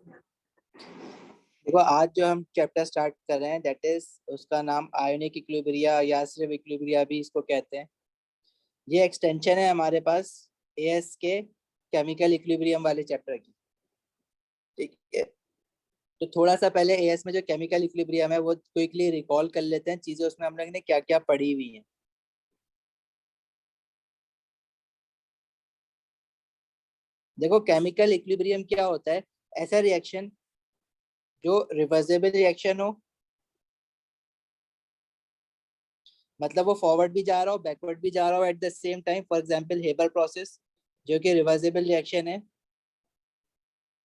देखो आज जो हम चैप्टर स्टार्ट कर रहे हैं दैट इज उसका नाम आयोनिक इक्विलिब्रिया या सिर्फ इक्विलिब्रिया भी इसको कहते हैं। ये एक्सटेंशन है हमारे पास एएस के केमिकल इक्विलिब्रियम वाले चैप्टर की। ठीक है, तो थोड़ा सा पहले एएस में जो केमिकल इक्विलिब्रियम है वो क्विकली रिकॉल कर लेते हैं, चीजें उसमें हम लोग ने क्या क्या पढ़ी हुई हैं। देखो केमिकल इक्विलिब्रियम क्या होता है, ऐसा रिएक्शन जो रिवर्सिबल रिएक्शन हो, मतलब वो फॉरवर्ड भी जा रहा हो बैकवर्ड भी जा रहा हो at the same time. For example Haber process जो कि रिवर्सिबल रिएक्शन है,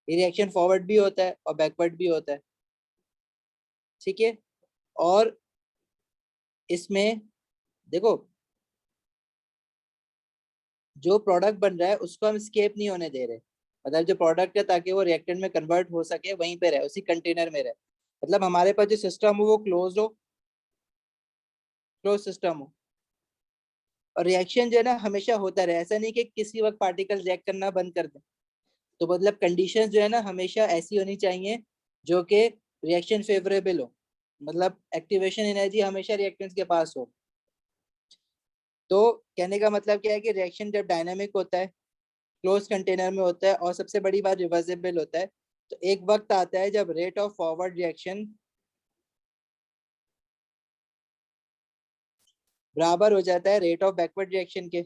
ये रिएक्शन फॉरवर्ड भी होता है और बैकवर्ड भी होता है। ठीक है, और इसमें देखो जो प्रोडक्ट बन रहा है उसको हम स्केप नहीं होने दे रहे, मतलब जो प्रोडक्ट है ताकि वो रिएक्टेंट में कन्वर्ट हो सके वहीं पे रहे, उसी कंटेनर में रहे। मतलब हमारे पास जो सिस्टम हो वो क्लोज हो, क्लोज सिस्टम हो, और रिएक्शन जो है ना हमेशा होता रहे, ऐसा नहीं कि किसी वक्त पार्टिकल रिएक्ट करना बंद कर दे। तो मतलब कंडीशंस जो है ना हमेशा ऐसी होनी चाहिए जो कि रिएक्शन फेवरेबल हो, मतलब एक्टिवेशन एनर्जी हमेशा रिएक्टेंट्स के पास हो। तो कहने का मतलब क्या है कि रिएक्शन जब डायनामिक होता है, क्लोज कंटेनर में होता है, और सबसे बड़ी बात रिवर्सिबल होता है, तो एक वक्त आता है जब रेट ऑफ फॉरवर्ड रिएक्शन बराबर हो जाता है रेट ऑफ बैकवर्ड रिएक्शन के।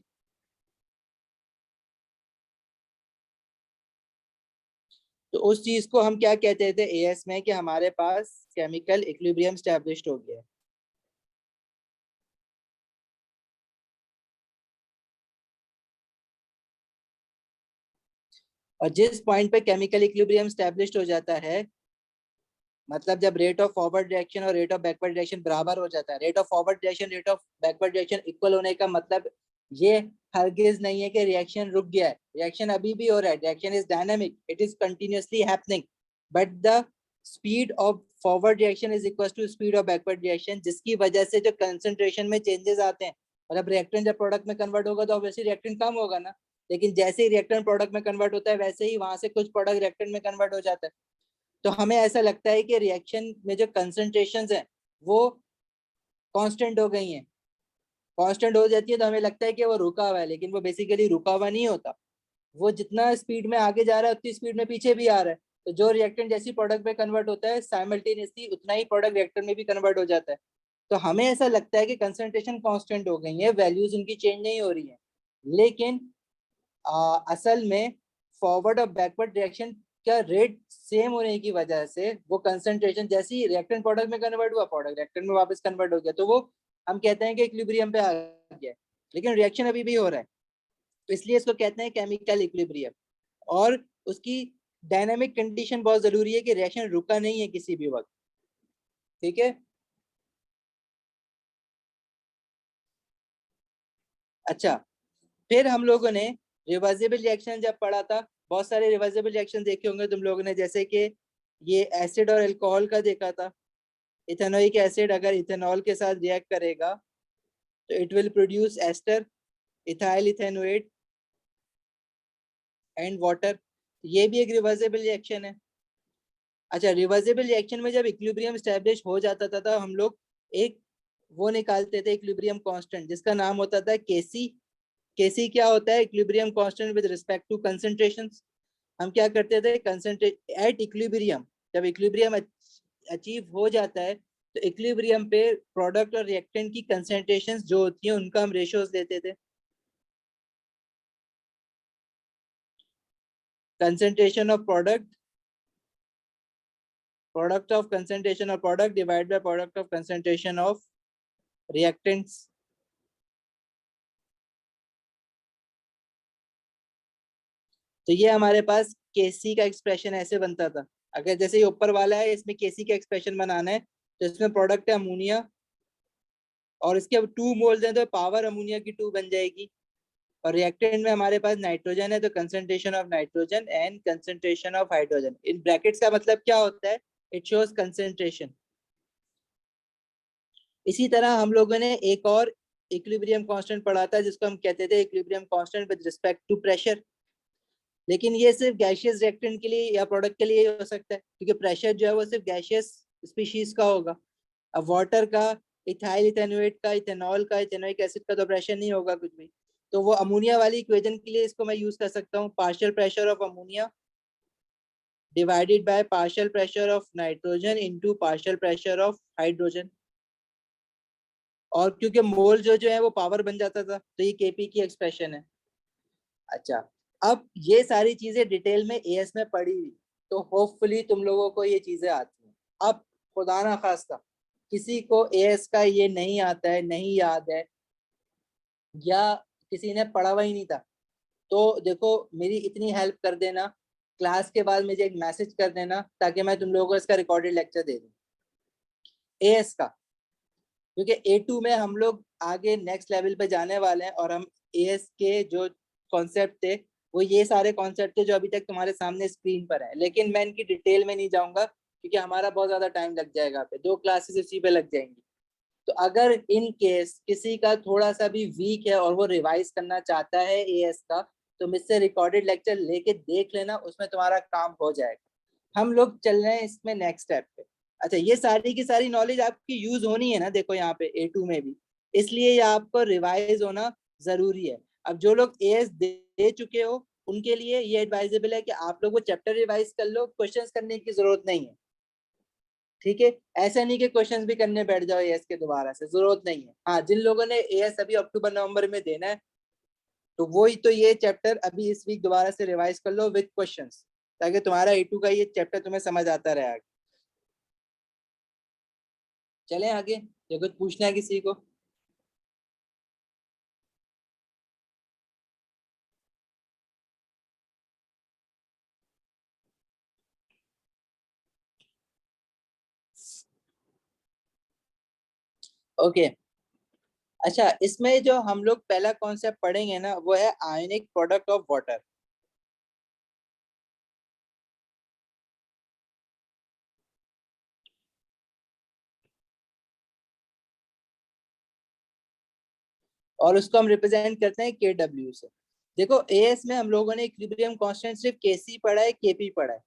तो उस चीज को हम क्या कहते थे एएस में कि हमारे पास केमिकल इक्विलिब्रियम स्टैब्लिश्ड हो गया है। और जिस पॉइंट पे केमिकल इक्विलिब्रियम स्टैब्लिश्ड हो जाता है, मतलब जब रेट ऑफ फॉरवर्ड रिएक्शन और रेट ऑफ बैकवर्ड रिएक्शन बराबर हो जाता है, rate of forward reaction rate of backward reaction equal होने का मतलब ये हरगिज नहीं है कि रिएक्शन रुक गया है, रिएक्शन अभी भी हो रहा है, reaction is dynamic, it is continuously happening, but the speed of forward reaction is equal to speed of backward reaction, जिसकी वजह से जो कंसंट्रेशन में चेंजेस आते हैं, मतलब रिएक्टेंट जब प्रोडक्ट में कन्वर्ट होगा तो ऑब्वियसली रिएक्टेंट कम होगा ना, लेकिन जैसे ही रिएक्टेंट प्रोडक्ट में कन्वर्ट होता है वैसे ही वहां से कुछ प्रोडक्ट रिएक्टेंट में कन्वर्ट हो जाता है। तो हमें ऐसा लगता है कि रिएक्शन में जो कंसंट्रेशंस हैं वो कांस्टेंट हो गई हैं, कांस्टेंट हो जाती है तो हमें लगता है कि वो रुका हुआ है, लेकिन वो बेसिकली रुका हुआ नहीं होता, वो जितना स्पीड में आगे जा रहा है उतनी स्पीड में पीछे भी आ रहा है। तो जो रिएक्टेंट जैसी प्रोडक्ट में कन्वर्ट होता है साइमल्टेनियसली उतना ही प्रोडक्ट रिएक्टर में भी कन्वर्ट हो जाता है। तो हमें ऐसा लगता है कि कंसंट्रेशन कांस्टेंट हो गई है, वैल्यूज उनकी चेंज नहीं हो रही है, लेकिन असल में फॉरवर्ड और बैकवर्ड रिएक्शन का रेट सेम होने की वजह से वो कंसंट्रेशन जैसे ही रिएक्टेंट प्रोडक्ट में कन्वर्ट हुआ प्रोडक्ट रिएक्टेंट में वापस कन्वर्ट हो गया, तो वो हम कहते हैं कि इक्विलिब्रियम पे आ गया, लेकिन रिएक्शन अभी भी हो रहा है, तो इसलिए इसको कहते हैं केमिकल इक्विलिब्रियम। और उसकी डायनामिक कंडीशन बहुत जरूरी है कि रिएक्शन रुका नहीं है किसी भी वक्त। ठीक है, अच्छा, फिर हम लोगों ने रिवर्सिबल रिएक्शन जब पढ़ा था, बहुत सारे रिवर्सिबल रिएक्शन देखे होंगे तुम लोगों ने, जैसे कि ये एसिड और अल्कोहल का देखा था। इथेनोइक एसिड अगर इथेनॉल के साथ रिएक्ट करेगा तो it will produce ester, ethyl ethanoate and water, ये भी एक रिवर्सिबल रिएक्शन है। अच्छा, रिवर्सिबल रिएक्शन में जब इक्विलिब्रियम स्टैब्लिश हो जाता था तो हम लोग एक वो निकालते थे इक्विलिब्रियम कांस्टेंट जिसका नाम होता था केसी। केसी क्या होता है, equilibrium constant with respect to concentration. हम क्या करते थे, कंसंट्रेट एट इक्विलिब्रियम, जब इक्विलिब्रियम अचीव हो जाता है तो इक्विलिब्रियम पे प्रोडक्ट और रिएक्टेंट की कंसंट्रेशंस जो होती हैं उनका हम रेशियोज लेते थे। Concentration of product, product of concentration of product divide by product of concentration of reactants. तो ये हमारे पास केसी का एक्सप्रेशन ऐसे बनता था। अगर जैसे ये ऊपर वाला है इसमें केसी का एक्सप्रेशन बनाना है, तो इसमें प्रोडक्ट है अमोनिया, और इसके अब 2 मोल्स हैं तो पावर अमोनिया की 2 बन जाएगी। और रिएक्टेंट में हमारे पास नाइट्रोजन है तो concentration of nitrogen and concentration of hydrogen, in brackets का मतलब क्या होता है, इट शोज कंसंट्रेशन। इसी तरह हम लोगों ने एक और इक्विलिब्रियम कांस्टेंट पढ़ा था जिसको हम कहते थे equilibrium constant with respect to pressure. लेकिन ये सिर्फ गैशियस रिएक्टेंट के लिए या प्रोडक्ट के लिए हो सकता है, क्योंकि प्रेशर जो है वो सिर्फ गैशियस स्पीशीज का होगा। अब वाटर का, इथाइल इथेनोएट का, इथेनॉल का, इथेनोइक एसिड का तो प्रेशर नहीं होगा कुछ भी। तो वो अमोनिया वाली इक्वेशन के लिए इसको मैं यूज कर सकता हूँ, partial pressure of ammonia divided by partial pressure of nitrogen into partial pressure of hydrogen. और क्योंकि मोल जो है वो पावर बन जाता था, तो ये केपी की एक्सप्रेशन है। अच्छा, अब ये सारी चीजें डिटेल में एएस में पढ़ी हुई, तो होपफुली तुम लोगों को ये चीजें आती हैं। अब खुदा ना खास्ता किसी को एएस का ये नहीं आता है, नहीं याद है, या किसी ने पढ़ा हुआ ही नहीं था, तो देखो मेरी इतनी हेल्प कर देना, क्लास के बाद मुझे एक मैसेज कर देना, ताकि मैं तुम लोगों को इसका रिकॉर्डेड लेक्चर दे दूं एएस का। क्योंकि A2 में हम लोग आगे नेक्स्ट लेवल पे जाने वाले हैं, और हम एएस के जो कॉन्सेप्ट थे वो ये सारे कॉन्सेप्ट थे जो अभी तक तुम्हारे सामने स्क्रीन पर है, लेकिन मैं इनकी डिटेल में नहीं जाऊंगा क्योंकि हमारा बहुत ज्यादा टाइम लग जाएगा, पे 2 क्लासेस इसी पे लग जाएंगी। तो अगर इन केस किसी का थोड़ा सा भी वीक है और वो रिवाइज करना चाहता है एएस का, तो मुझसे रिकॉर्डेड लेक्चर लेके देख लेना, उसमें तुम्हारा काम हो जाएगा। हम लोग चल रहे हैं इसमें नेक्स्ट स्टेप पे। अच्छा, ये सारी की सारी नॉलेज आपकी यूज होनी है ना, देखो यहाँ पे A2 में भी, इसलिए ये आपको रिवाइज होना जरूरी है। अब जो लोग एएस दे चुके हो उनके लिए ये एडवाइजेबल है कि आप लोग वो चैप्टर रिवाइज कर लो, क्वेश्चंस करने की जरूरत नहीं है। ठीक है, ऐसा नहीं कि क्वेश्चंस भी करने बैठ जाओ एएस के दोबारा से, जरूरत नहीं है। हाँ, जिन लोगों ने एएस अभी अक्टूबर नवंबर में देना है, तो वो ही तो ये चैप्टर अभी इस वीक दोबारा से रिवाइज कर लो विद क्वेश्चंस, ताकि तुम्हारा A2 का ये चैप्टर तुम्हें समझ आता रहे आगे। चलें आगे, ये कुछ पूछना है किसी को? ओके। अच्छा, इसमें जो हम लोग पहला कॉन्सेप्ट पढ़ेंगे ना, वो है आयनिक प्रोडक्ट ऑफ वाटर। और उसको हम रिप्रेजेंट करते हैं KW से। देखो एएस में हम लोगों ने इक्विलिब्रियम कांस्टेंट सिर्फ KC पढ़ा है, KP पढ़ा है।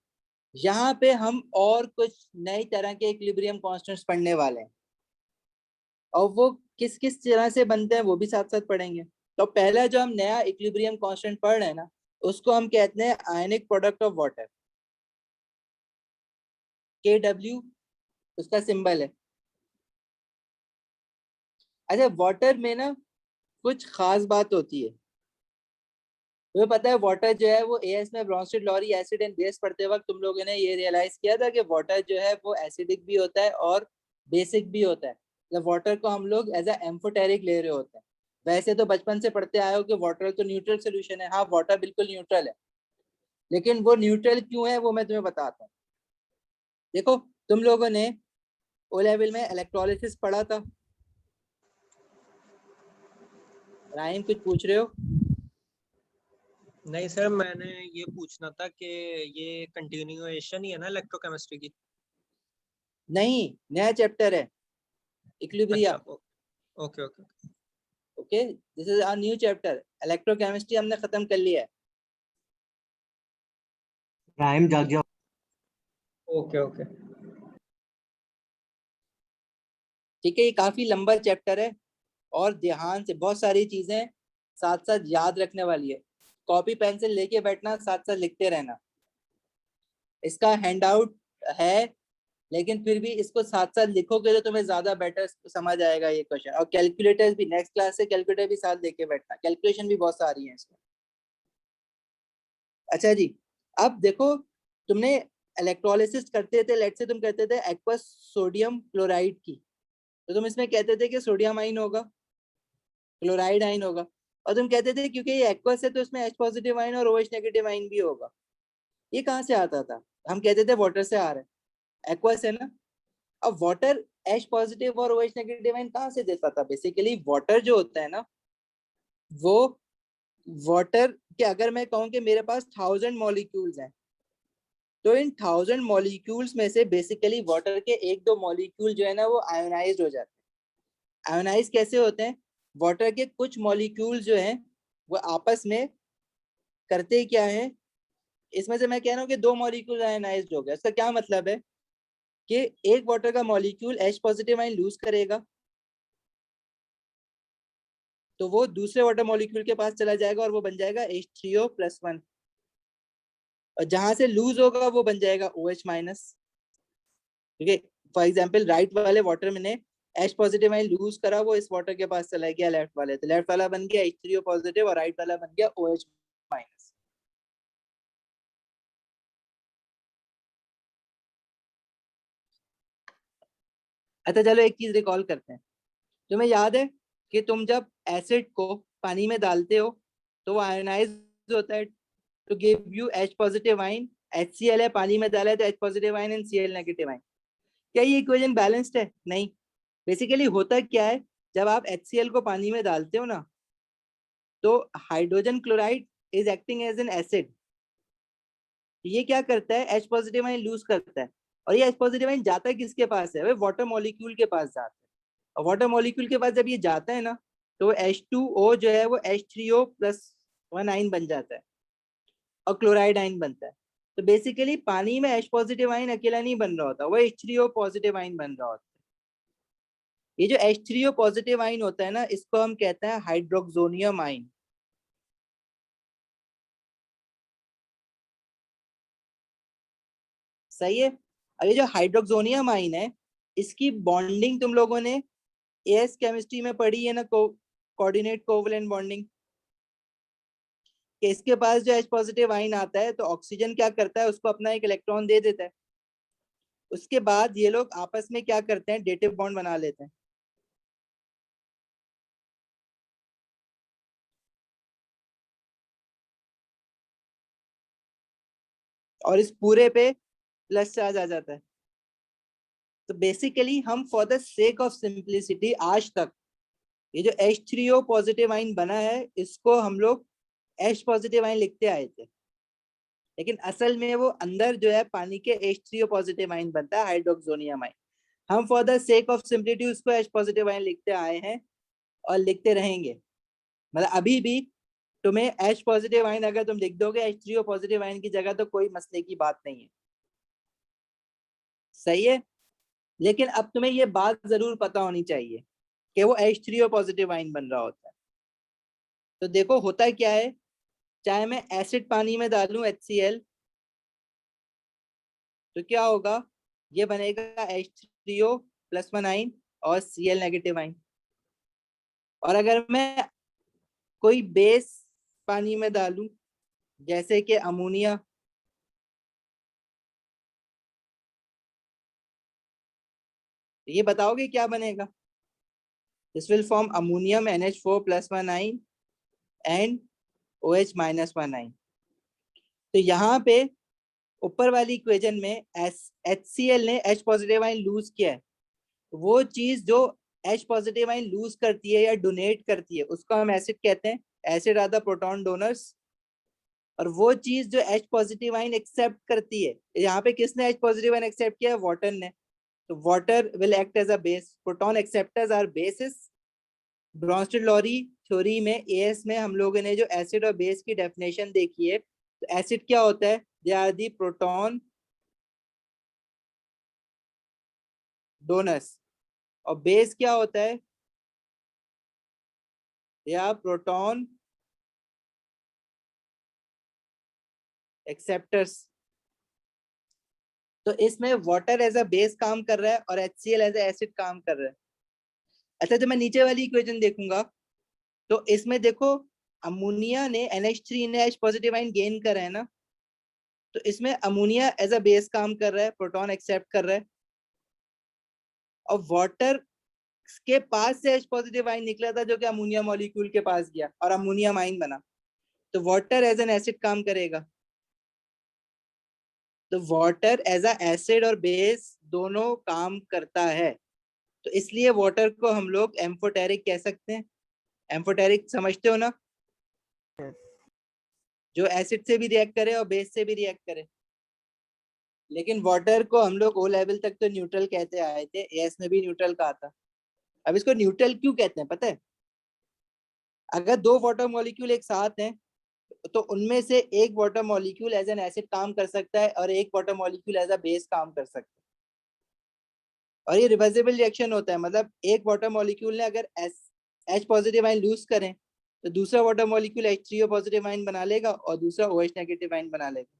यहाँ पे हम और कुछ नई तरह के इक्विलिब्रियम कांस्टेंट्स पढ़ने वाले हैं, और वो किस किस तरह से बनते हैं वो भी साथ साथ पढ़ेंगे। तो पहला जो हम नया इक्विलिब्रियम कांस्टेंट पढ़ रहे हैं ना, उसको हम कहते हैं आयनिक प्रोडक्ट ऑफ वाटर, KW उसका सिंबल है। अच्छा, वाटर में ना कुछ खास बात होती है। तुम्हें पता है वाटर जो है वो एएस में Bronsted Lowry acid and base पढ़ते वक्त तुम लोगों ने ये रियलाइज किया था कि वाटर जो है वो एसिडिक भी होता है और बेसिक भी होता है। मतलब वाटर को हम लोग एज अ एम्फोटेरिक ले रहे होते हैं। वैसे तो बचपन से पढ़ते आए हो कि वाटर तो न्यूट्रल सोल्यूशन है। हाँ, वाटर बिल्कुल न्यूट्रल है, लेकिन वो न्यूट्रल क्यों है वो मैं तुम्हें बताता हूँ। देखो, तुम लोगों ने ओ लेवल में इलेक्ट्रोलिसिस पढ़ा था। राहिम कुछ पूछ रहे हो? नहीं सर, मैंने ये पूछना था कि ये कंटिन्यूएशन ही है ना इलेक्ट्रोकेमिस्ट्री की? नहीं, नया चैप्टर है अच्छा, equilibrium. Okay okay. Okay, this is a new chapter. Electrochemistry हमने खत्म कर लिया है। राइम जाग जाओ। Okay okay. ठीक है, ये काफी लंबा चैप्टर है, और ध्यान से बहुत सारी चीजें साथ साथ याद रखने वाली है। कॉपी पेंसिल लेके बैठना, साथ साथ लिखते रहना। इसका हैंड आउट है, लेकिन फिर भी इसको साथ साथ लिखोगे तो तुम्हें ज्यादा बेटर समझ आएगा ये क्वेश्चन। और कैलकुलेटर्स भी, नेक्स्ट क्लास से कैलकुलेटर भी साथ लेके बैठना, कैलकुलेशन भी बहुत सारी है इसमें। अच्छा जी, अब देखो, तुमने इलेक्ट्रोलिसिस करते थे, लेट से तुम करते थे एक्वस सोडियम क्लोराइड की, तो तुम इसमें कहते थे कि सोडियम आइन होगा, क्लोराइड आइन होगा। और तुम कहते थे क्योंकि ये एक्वस है तो इसमें H पॉजिटिव आइन और OH नेगेटिव आइन भी होगा। ये कहाँ से आता था? हम कहते थे वाटर से आ रहा है, एक्वस है ना। अब वाटर H पॉजिटिव और OH नेगेटिव आइन कहाँ से देता था? बेसिकली वाटर जो होता है ना, वो वाटर के, अगर मैं कहूँ कि मेरे पास 1000 मॉलिक्यूल्स हैं, तो इन 1000 मॉलिक्यूल्स में से बेसिकली वाटर के 1-2 मॉलिक्यूल जो है ना वो आयोनाइज हो जाते हैं। आयोनाइज कैसे होते हैं? वाटर के कुछ मॉलिक्यूल जो हैं वो आपस में करते क्या है, इसमें से मैं कह रहा हूँ कि 2 मॉलिक्यूल आयनाइज्ड हो गया। इसका क्या मतलब है कि एक वाटर का molecule H positive ion lose करेगा तो वो दूसरे वाटर मॉलिक्यूल के पास चला जाएगा और वो बन जाएगा H3O+1, और जहां से लूज होगा वो बन जाएगा OH-। ठीक है, फॉर एग्जाम्पल राइट वाले वाटर में ने H पॉजिटिव आयन लूज करा, वो इस वाटर के पास चला गया लेफ्ट वाले, तो लेफ्ट वाला बन गया H3O पॉजिटिव और राइट वाला बन गया OH-। अच्छा चलो एक चीज रिकॉल करते हैं। तुम्हें याद है कि तुम जब एसिड को पानी में डालते हो तो वो आयनाइज होता है to give you H positive ion. HCl है, पानी में डाला है तो H positive ion and Cl negative ion. क्या ये इक्वेशन बैलेंस्ड है? नहीं। बेसिकली होता क्या है, जब आप HCl को पानी में डालते हो ना तो hydrogen chloride is acting as an acid. ये क्या करता है, H पॉजिटिव आयन लूज करता है, और ये H पॉजिटिव आयन जाता है किसके पास है, वाटर मॉलिक्यूल के पास जाता है। और वाटर मॉलिक्यूल के पास जब ये जाता है ना तो H2O जो है वो H3O+1 आयन बन जाता है और क्लोराइड आयन बनता है। तो बेसिकली पानी में H पॉजिटिव आयन अकेला नहीं बन रहा होता, वो H3O पॉजिटिव आयन बन रहा होता है। ये जो H3O पॉजिटिव आयन होता है ना, इसको हम कहते हैं हाइड्रोक्सोनियम आयन। सही है। अब ये जो हाइड्रोक्सोनियम आयन है, इसकी बॉन्डिंग तुम लोगों ने एएस केमिस्ट्री में पढ़ी है ना, कोऑर्डिनेट कोवलेंट बॉन्डिंग, कि इसके पास जो H पॉजिटिव आयन आता है तो ऑक्सीजन क्या करता है, उसको अपना एक इलेक्ट्रॉन दे देता है। उसके बाद ये लोग आपस में क्या करते हैं, डेटिव बॉन्ड बना लेते हैं। और इस पूरे पे प्लस चार्ज आ जाता है। तो बेसिकली हम for the sake of simplicity आज तक ये जो H3O पॉजिटिव आयन बना है इसको हम लोग H पॉजिटिव आयन लिखते आए थे, लेकिन असल में वो अंदर जो है पानी के H3O पॉजिटिव आयन बनता है, हाइड्रोक्सोनियम आयन। हम for the sake of simplicity उसको H पॉजिटिव आयन लिखते आए हैं और लिखते रहेंगे। मतलब अभी भी तुम्हें H पॉजिटिव आयन अगर तुम लिख दोगे H3O पॉजिटिव आयन की जगह तो कोई मसले की बात नहीं है। सही है। लेकिन अब तुम्हें ये बात जरूर पता होनी चाहिए कि वो H3O पॉजिटिव आयन बन रहा होता है। तो देखो होता क्या है, चाहे मैं एसिड पानी में डालूं HCl तो क्या होगा, ये बनेगा H3O+1 आयन और Cl नेगेटिव आयन। और अगर मैं कोई बेस पानी में डालूं जैसे कि अमोनिया, ये बताओगे क्या बनेगा? This will form ammonium NH4+1 ion and OH-1 ion. तो यहाँ पे ऊपर वाली इक्वेशन में HCl ने H पॉजिटिव आयन लूज किया है, वो चीज जो H पॉजिटिव आयन लूज करती है या डोनेट करती है उसको हम एसिड कहते हैं। Acid are the proton donors. और वो चीज जो H पॉजिटिव आयन एक्सेप्ट करती है, यहाँ पे किसने H पॉजिटिव आयन एक्सेप्ट किया है, वाटर ने। तो water will act as a base, proton acceptors are bases. Bronsted Lowry theory में एएस में हम लोगों ने जो एसिड और बेस की डेफिनेशन देखी है, तो एसिड क्या होता है, they are the proton donors. और बेस क्या होता है, दे आर प्रोटॉन एक्सेप्टर्स। तो इसमें वाटर एज अ बेस काम कर रहा है और HCl एज अ एसिड काम कर रहा है। अच्छा जब मैं नीचे वाली इक्वेशन देखूंगा तो इसमें देखो अमोनिया ने NH3 ने H पॉजिटिव आयन गेन करा है ना, तो इसमें अमोनिया एज अ बेस काम कर रहा है, प्रोटॉन एक्सेप्ट कर रहा है। और वाटर के पास से H पॉजिटिव आयन निकला था जो कि अमोनिया मॉलिक्यूल के पास गया और अमोनियम आयन बना, तो वाटर एज एन एसिड काम करेगा। तो वाटर एज अ एसिड और बेस दोनों काम करता है, तो इसलिए वाटर को हम लोग एम्फोटेरिक कह सकते हैं। एम्फोटेरिक समझते हो ना, जो एसिड से भी रिएक्ट करे और बेस से भी रिएक्ट करे। लेकिन वाटर को हम लोग ओ लेवल तक तो न्यूट्रल कहते आए थे, एस में भी न्यूट्रल कहा था। अब इसको न्यूट्रल क्यों कहते हैं पता है? अगर दो वाटर मॉलिक्यूल एक साथ हैं तो उनमें से एक water molecule as an acid काम कर सकता है और एक water molecule as a base काम कर सकता है। और ये रिवर्सिबल रिएक्शन होता है, मतलब एक वाटर मॉलिक्यूल ने अगर H पॉजिटिव आयन लूज करें तो दूसरा water molecule H3O positive ion बना लेगा और दूसरा OH नेगेटिव आयन बना लेगा।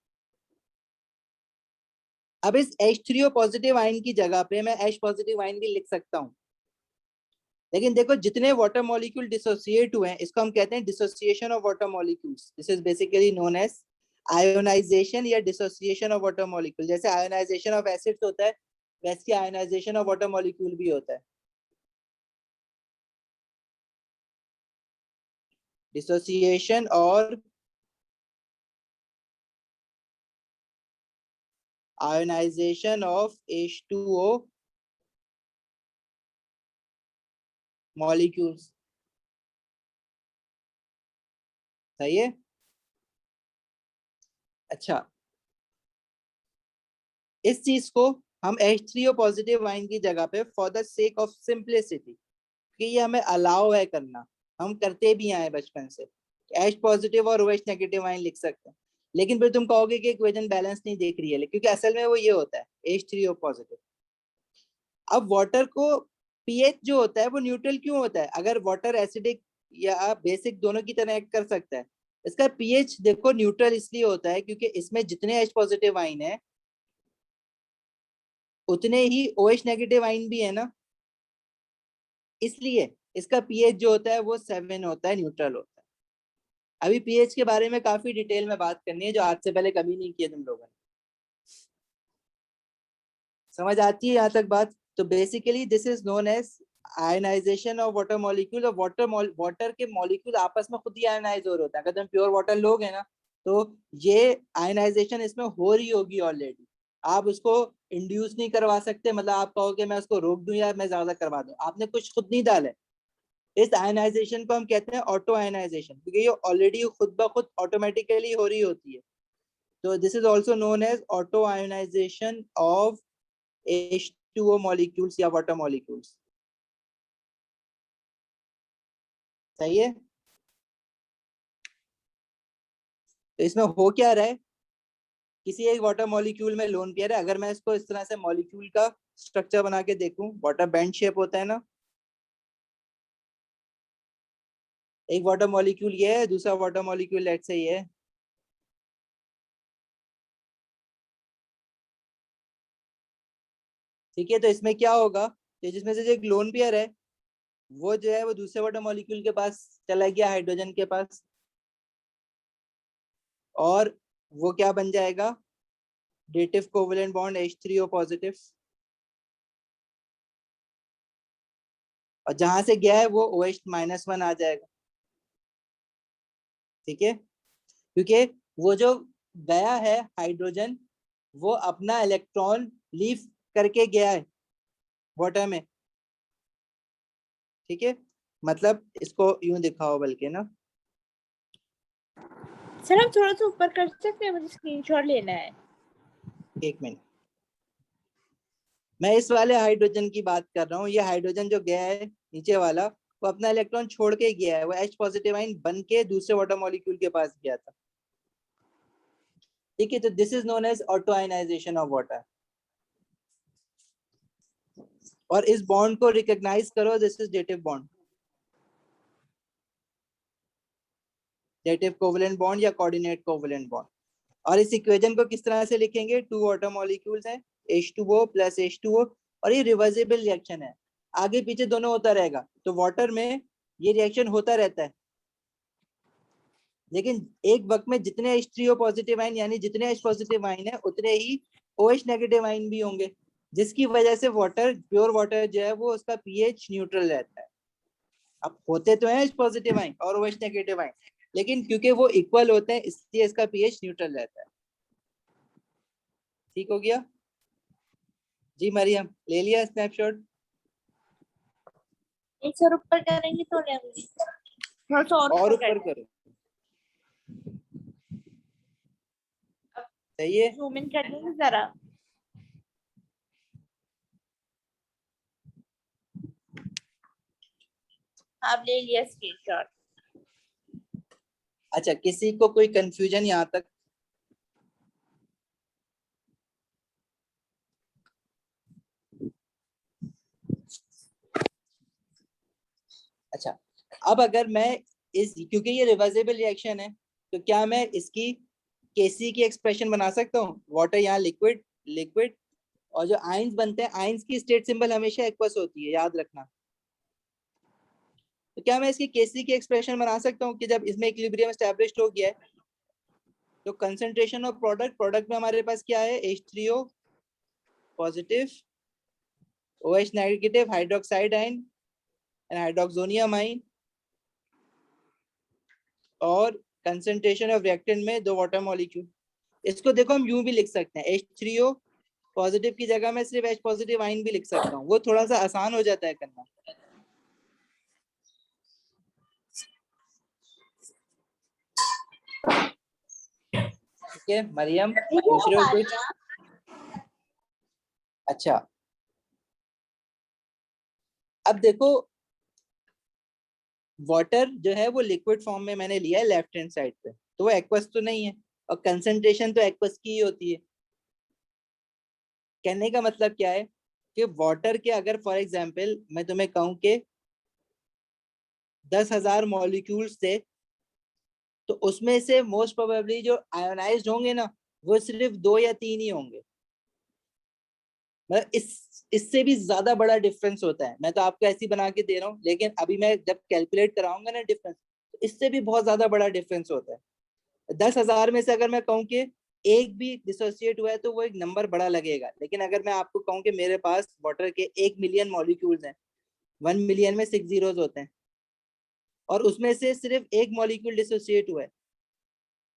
अब इस H3O पॉजिटिव आयन की जगह पे मैं H पॉजिटिव आयन भी लिख सकता हूँ, लेकिन देखो जितने वाटर मॉलिक्यूल डिसोसिएट हुए हैं इसको हम कहते हैं dissociation of water molecules. This is basically known as ionisation या डिसोसिएशन ऑफ वाटर मॉलिक्यूल। जैसे आयोनाइजेशन ऑफ एसिड्स होता है वैसे आयोनाइजेशन ऑफ वाटर मॉलिक्यूल भी होता है। डिसोसिएशन और आयोनाइजेशन ऑफ H2O मॉलिक्यूल्स। सही है। अच्छा, इस चीज को हम H3O पॉजिटिव आयन की जगह पे for the sake of simplicity कि ये हमें अलाउ है करना, हम करते भी आए बचपन से, H पॉजिटिव और OH नेगेटिव आयन लिख सकते हैं। लेकिन फिर तुम कहोगे कि इक्वेशन बैलेंस नहीं देख रही है, क्योंकि असल में वो ये होता है H3O पॉजिटिव। अब वाटर को पीएच जो होता है वो न्यूट्रल क्यों होता है? अगर वाटर एसिडिक या बेसिक दोनों की तरह एक्ट कर सकता है, इसका पीएच देखो न्यूट्रल इसलिए होता है क्योंकि इसमें जितने H पॉजिटिव आयन है उतने ही OH नेगेटिव आयन भी है ना, इसलिए इसका पीएच जो होता है वो 7 होता है, न्यूट्रल होता है। अभी पीएच के बारे में काफी डिटेल में बात करनी है जो आज से पहले कभी नहीं किया तुम लोगों ने। समझ आती है यहाँ तक बात? तो basically this is known as ionisation of water molecule. और वाटर के मॉलिक्यूल आपस में खुद ही आयनाइज हो रहे होते हैं। अगर तुम प्योर वाटर लोगे ना तो ये आयनाइजेशन इसमें हो रही होगी ऑलरेडी, आप उसको इंड्यूस नहीं करवा सकते। मतलब आप कहोगे मैं उसको रोक दूं या मैं ज्यादा करवा दूं, आपने कुछ खुद नहीं डाला है। इस आयनाइजेशन को हम कहते हैं ऑटो आयनाइजेशन, क्योंकि ये ऑलरेडी खुद ब खुद ऑटोमेटिकली हो रही होती है। तो this is also known as auto ionisation of H2O molecules या वाटर मॉलिक्यूल्स। सही है। तो इसमें हो क्या रहा है, किसी एक वाटर मॉलिक्यूल में लोन पेयर है। अगर मैं इसको इस तरह से मॉलिक्यूल का स्ट्रक्चर बना के देखूं, वाटर बैंड शेप होता है ना, एक वाटर मॉलिक्यूल ये है, दूसरा वाटर मॉलिक्यूल लेट से ये है। ठीक है, तो इसमें क्या होगा, तो जिसमें से जो एक लोन पेयर है वो जो है वो दूसरे वाटर मॉलिक्यूल के पास चला गया, हाइड्रोजन के पास, और वो क्या बन जाएगा, dative covalent bond H3O positive. और जहां से गया है वो OH-1 आ जाएगा। ठीक है, क्योंकि वो जो गया है हाइड्रोजन वो अपना इलेक्ट्रॉन लीव करके गया है वाटर में। ठीक है, मतलब इसको यूं दिखाओ बल्कि ना, सर आप थोड़ा सा ऊपर कर सकते हैं, मुझे स्क्रीनशॉट लेना है। एक मिनट, मैं इस वाले हाइड्रोजन की बात कर रहा हूँ। ये हाइड्रोजन जो गया है नीचे वाला वो अपना इलेक्ट्रॉन छोड़ के गया है, वो H पॉजिटिव आयन बन के दूसरे वाटर मॉलिक्यूल के पास गया था। ठीक है, तो this is known as auto ionisation of water. और इस बॉन्ड को रिकॉग्नाइज करो, this is dative bond, dative covalent bond या कोऑर्डिनेट कोवेलेंट बॉन्ड। और इस इक्वेशन को किस तरह से लिखेंगे, टू वाटर मॉलिक्यूल्स हैं H2O प्लस H2O, और ये रिवर्सिबल रिएक्शन है, आगे पीछे दोनों होता रहेगा। तो वाटर में ये रिएक्शन होता रहता है, लेकिन एक वक्त में जितने H3O पॉजिटिव आयन यानी जितने H पॉजिटिव आयन है उतने ही OH नेगेटिव आयन भी होंगे, जिसकी वजह से वाटर, प्योर वाटर जो है वो उसका पीएच न्यूट्रल रहता है। अब होते तो हैं H पॉजिटिव आयन और OH नेगेटिव आयन, लेकिन क्योंकि वो इक्वल होते हैं इसलिए इसका पीएच न्यूट्रल रहता है। ठीक हो गया जी मरियम, ले लिया स्नैपशॉट? एक सर ऊपर करेंगे तो लेंगे, थोड़ा सा और और ऊपर करो, सही है। जूम इन कर देंगे जरा। आप ले लिया स्क्रीनशॉट। अच्छा, किसी को कोई कंफ्यूजन यहाँ तक? अच्छा, अब अगर मैं इस, क्योंकि ये रिवर्सिबल रिएक्शन है, तो क्या मैं इसकी केसी की एक्सप्रेशन बना सकता हूँ? वाटर यहाँ लिक्विड, लिक्विड, और जो आयंस बनते हैं, आयंस की स्टेट सिंबल हमेशा एक्वस होती है, याद रखना। तो क्या मैं इसकी केसी की एक्सप्रेशन बना सकता हूँ कि जब इसमें इक्विलिब्रियम एस्टैब्लिश्ड हो गया है, तो कंसंट्रेशन ऑफ प्रोडक्ट, प्रोडक्ट में हमारे पास क्या है? H3O positive, OH negative, hydroxide ion and hydroxonium ion, और कंसंट्रेशन ऑफ रिएक्टेंट में 2 वाटर मॉलिक्यूल। इसको देखो हम यूं भी लिख सकते हैं, H3O पॉजिटिव की जगह में सिर्फ H पॉजिटिव आयन भी लिख सकता हूँ, वो थोड़ा सा आसान हो जाता है करना। ठीक है मरियम, पूछ रहे हो कुछ? अच्छा, अब देखो वाटर जो है वो लिक्विड फॉर्म में मैंने लिया है लेफ्ट हैंड साइड पे, तो वो एक्वस तो नहीं है, और कंसंट्रेशन तो एक्वस की ही होती है। कहने का मतलब क्या है कि वाटर के अगर फॉर एग्जांपल मैं तुम्हें कहूं कि 10,000 मॉलिक्यूल्स थे, तो उसमें से मोस्ट प्रोबेबली जो आयोनाइज्ड होंगे ना, वो सिर्फ 2 या 3 ही होंगे। मतलब इससे भी ज्यादा बड़ा डिफरेंस होता है। मैं तो आपको ऐसी बना के दे रहा हूँ, लेकिन अभी मैं जब कैलकुलेट कराऊंगा ना डिफरेंस, तो इससे भी बहुत ज्यादा बड़ा डिफरेंस होता है। 10,000 में से अगर मैं कहूँ कि एक भी डिसोसिएट हुआ है, तो वो एक नंबर बड़ा लगेगा। लेकिन अगर मैं आपको कहूँ कि मेरे पास वाटर के 1 मिलियन मॉलिक्यूल्स हैं, 1 मिलियन में 6 जीरोस होते हैं, और उसमें से सिर्फ एक मॉलिक्यूल डिसोसिएट हुआ है,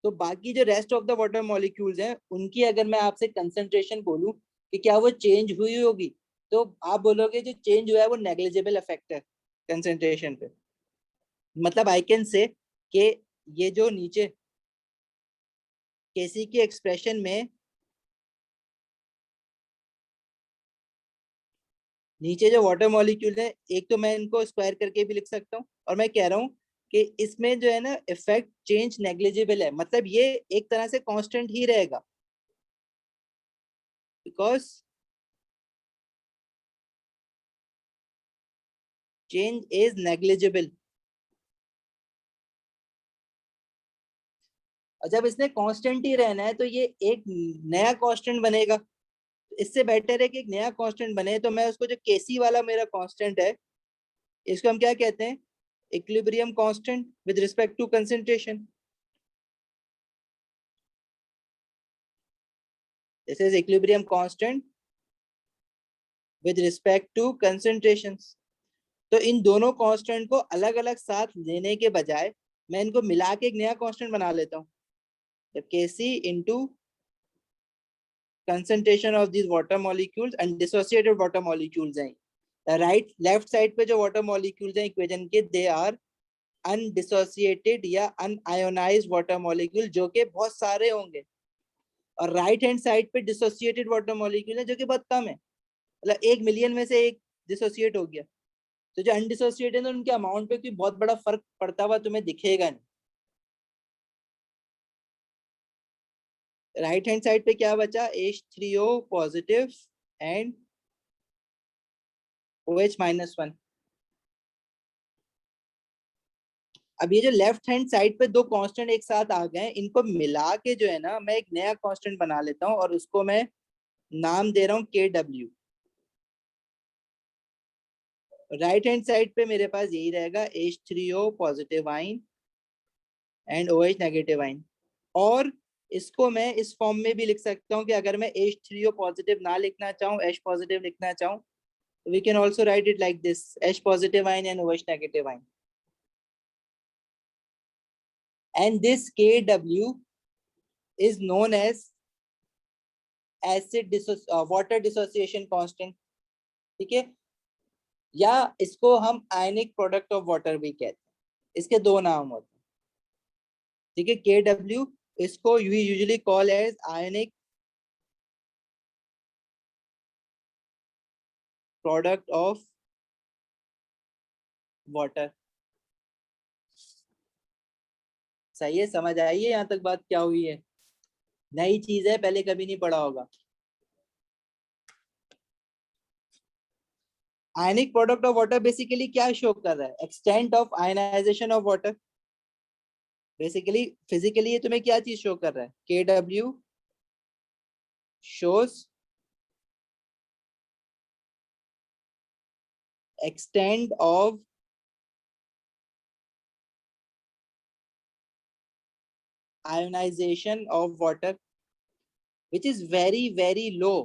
तो बाकी जो rest of the water molecules हैं, उनकी अगर मैं आपसे कंसंट्रेशन बोलूं कि क्या वो चेंज हुई होगी, तो आप बोलोगे जो चेंज हुआ है वो नेग्लिजिबल इफेक्ट है कंसंट्रेशन पे। मतलब आई कैन से कि ये जो नीचे केसी की एक्सप्रेशन में, नीचे जो वाटर मॉलिक्यूल है, एक तो मैं इनको स्क्वायर करके भी लिख सकता हूँ, और मैं कह रहा हूँ कि इसमें जो है ना इफेक्ट चेंज नेग्लिजिबल है, मतलब ये एक तरह से कांस्टेंट ही रहेगा, बिकॉज चेंज इज नेग्लिजिबल। और जब इसने कांस्टेंट ही रहना है, तो ये एक नया कांस्टेंट बनेगा। इससे बेटर है कि एक नया कांस्टेंट बने, तो मैं उसको, जो केसी वाला मेरा कांस्टेंट है, इसको हम क्या कहते हैं? Equilibrium constant with respect to concentration. This is equilibrium constant with respect to concentrations. तो इन दोनों कांस्टेंट को अलग अलग साथ लेने के बजाय मैं इनको मिला के एक नया कांस्टेंट बना लेता हूँ। जब Kc into concentration of these water molecules and dissociated water molecules हैं, राइट लेफ्ट साइड पे जो वाटर मॉलिक्यूल्स हैं इक्वेशन के, दे आर अनडिसोसिएटेड या अनआयोनाइज्ड वाटर मॉलिक्यूल, जो कि बहुत सारे होंगे। और राइट हैंड साइड पे डिसोसिएटेड वाटर मॉलिक्यूल है, जो कि बहुत कम है, मतलब 1 मिलियन में से एक डिसोसिएट हो गया। तो जो अनडिसोसिएटेड है, उनके अमाउंट पे कोई बहुत बड़ा फर्क पड़ता हुआ तुम्हें दिखेगा नहीं। राइट हैंड साइड पे क्या बचा? H3O positive and OH -1। अब ये जो लेफ्ट हैंड साइड पे दो कांस्टेंट एक साथ आ गए, इनको मिला के जो है ना, मैं एक नया कांस्टेंट बना लेता हूँ, और उसको मैं नाम दे रहा हूँ KW। राइट हैंड साइड पे मेरे पास यही रहेगा, H3O positive ion and OH negative ion. और इसको मैं इस फॉर्म में भी लिख सकता हूँ कि अगर मैं H3O पॉजिटिव ना लिखना चाहूँ, H पॉजिटिव लिखना चाहूँ, we can also write it like this, H positive ion and OH negative ion. And this KW is known as water dissociation constant. ठीक है, या इसको हम आयनिक प्रोडक्ट ऑफ वाटर भी कहते हैं, इसके दो नाम होते हैं। ठीक है, KW, इसको we usually call as ionic product of water. सही है, समझ आई है यहाँ तक बात क्या हुई है? नई चीज है, पहले कभी नहीं पढ़ा होगा। Ionic product of water basically क्या शो कर रहा है? Extent of ionisation of water. Basically physically ये तुम्हें क्या चीज शो कर रहा है? KW shows extent of ionization of water which is very very low।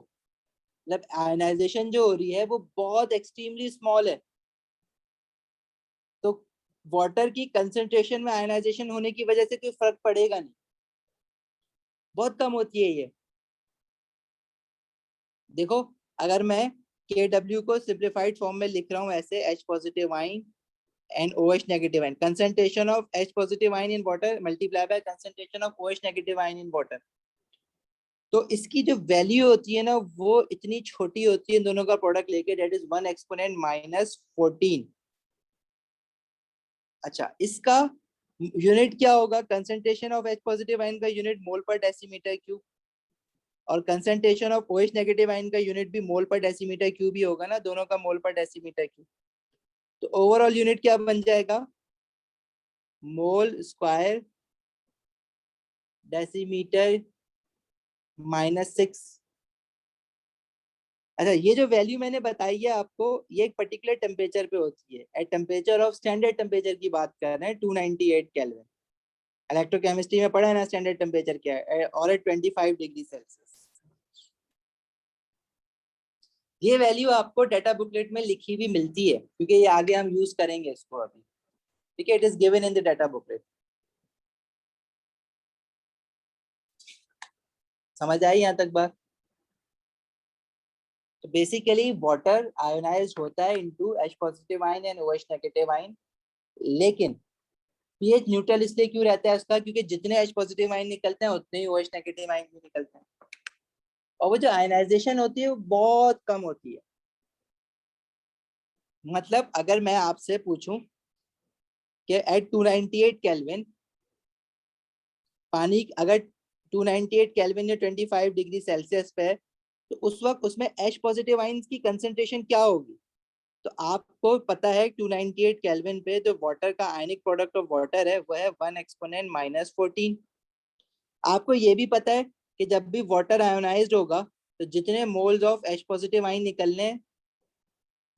मतलब आयनाइजेशन जो हो रही है वो बहुत एक्सट्रीमली स्मॉल है। तो वाटर की कंसंट्रेशन में आयनाइजेशन होने की वजह से कोई फर्क पड़ेगा नहीं, बहुत कम होती है ये। देखो अगर मैं KW को सिंप्लीफाइड फॉर्म में लिख रहा हूँ ऐसे, H positive ion and OH negative ion, concentration of H positive ion in water multiply by concentration of OH negative ion in water। तो इसकी जो वैल्यू होती है ना वो इतनी छोटी होती है इन दोनों का प्रोडक्ट लेके, दैट इज 1 एक्सपोनेंट -14। अच्छा, इसका यूनिट क्या होगा? Concentration of H positive ion का यूनिट मोल पर डेसीमीटर क्यूब, और concentration of OH negative ion का यूनिट भी मोल पर डेसीमीटर क्यूब ही होगा ना, दोनों का मोल पर डेसीमीटर क्यूब। तो ओवरऑल यूनिट क्या बन जाएगा? Mole square decimetre -6। अच्छा, ये जो वैल्यू मैंने बताई है आपको, ये एक पर्टिकुलर टेम्परेचर पे होती है। At temperature of standard temperature की बात कर रहे हैं, 298 केल्विन। इलेक्ट्रोकेमिस्ट्री में पढ़ा है ना स्टैंडर्ड टेम्परेचर क्या है, और 25 डिग्री सेल्सियस। ये वैल्यू आपको डाटा बुकलेट में लिखी हुई मिलती है, क्योंकि ये आगे हम यूज करेंगे इसको अभी। ठीक है, it is given in the data booklet. समझ आई यहाँ तक बात? तो बेसिकली वाटर आयोनाइज होता है into H positive ion and OH negative ion. लेकिन पीएच न्यूट्रल इसलिए क्यों रहता है उसका? क्योंकि जितने H पॉजिटिव आयन निकलते हैं उतने ही OH नेगेटिव आयन भी निकलते हैं, और वो जो आयनाइजेशन होती है वो बहुत कम होती है। मतलब अगर मैं आपसे पूछूं कि एट 298 केल्विन पानी अगर 298 केल्विन या 25 डिग्री सेल्सियस पे है, तो उस वक्त उसमें H पॉजिटिव आयंस की कंसंट्रेशन क्या होगी? तो आपको पता है 298 केल्विन पे जो वाटर का आयनिक प्रोडक्ट ऑफ वाटर है वो है 1 एक्सपोनेंट -14। आपको ये भी पता है कि जब भी वाटर आयोनाइज्ड होगा तो जितने moles of H positive ion निकलने हैं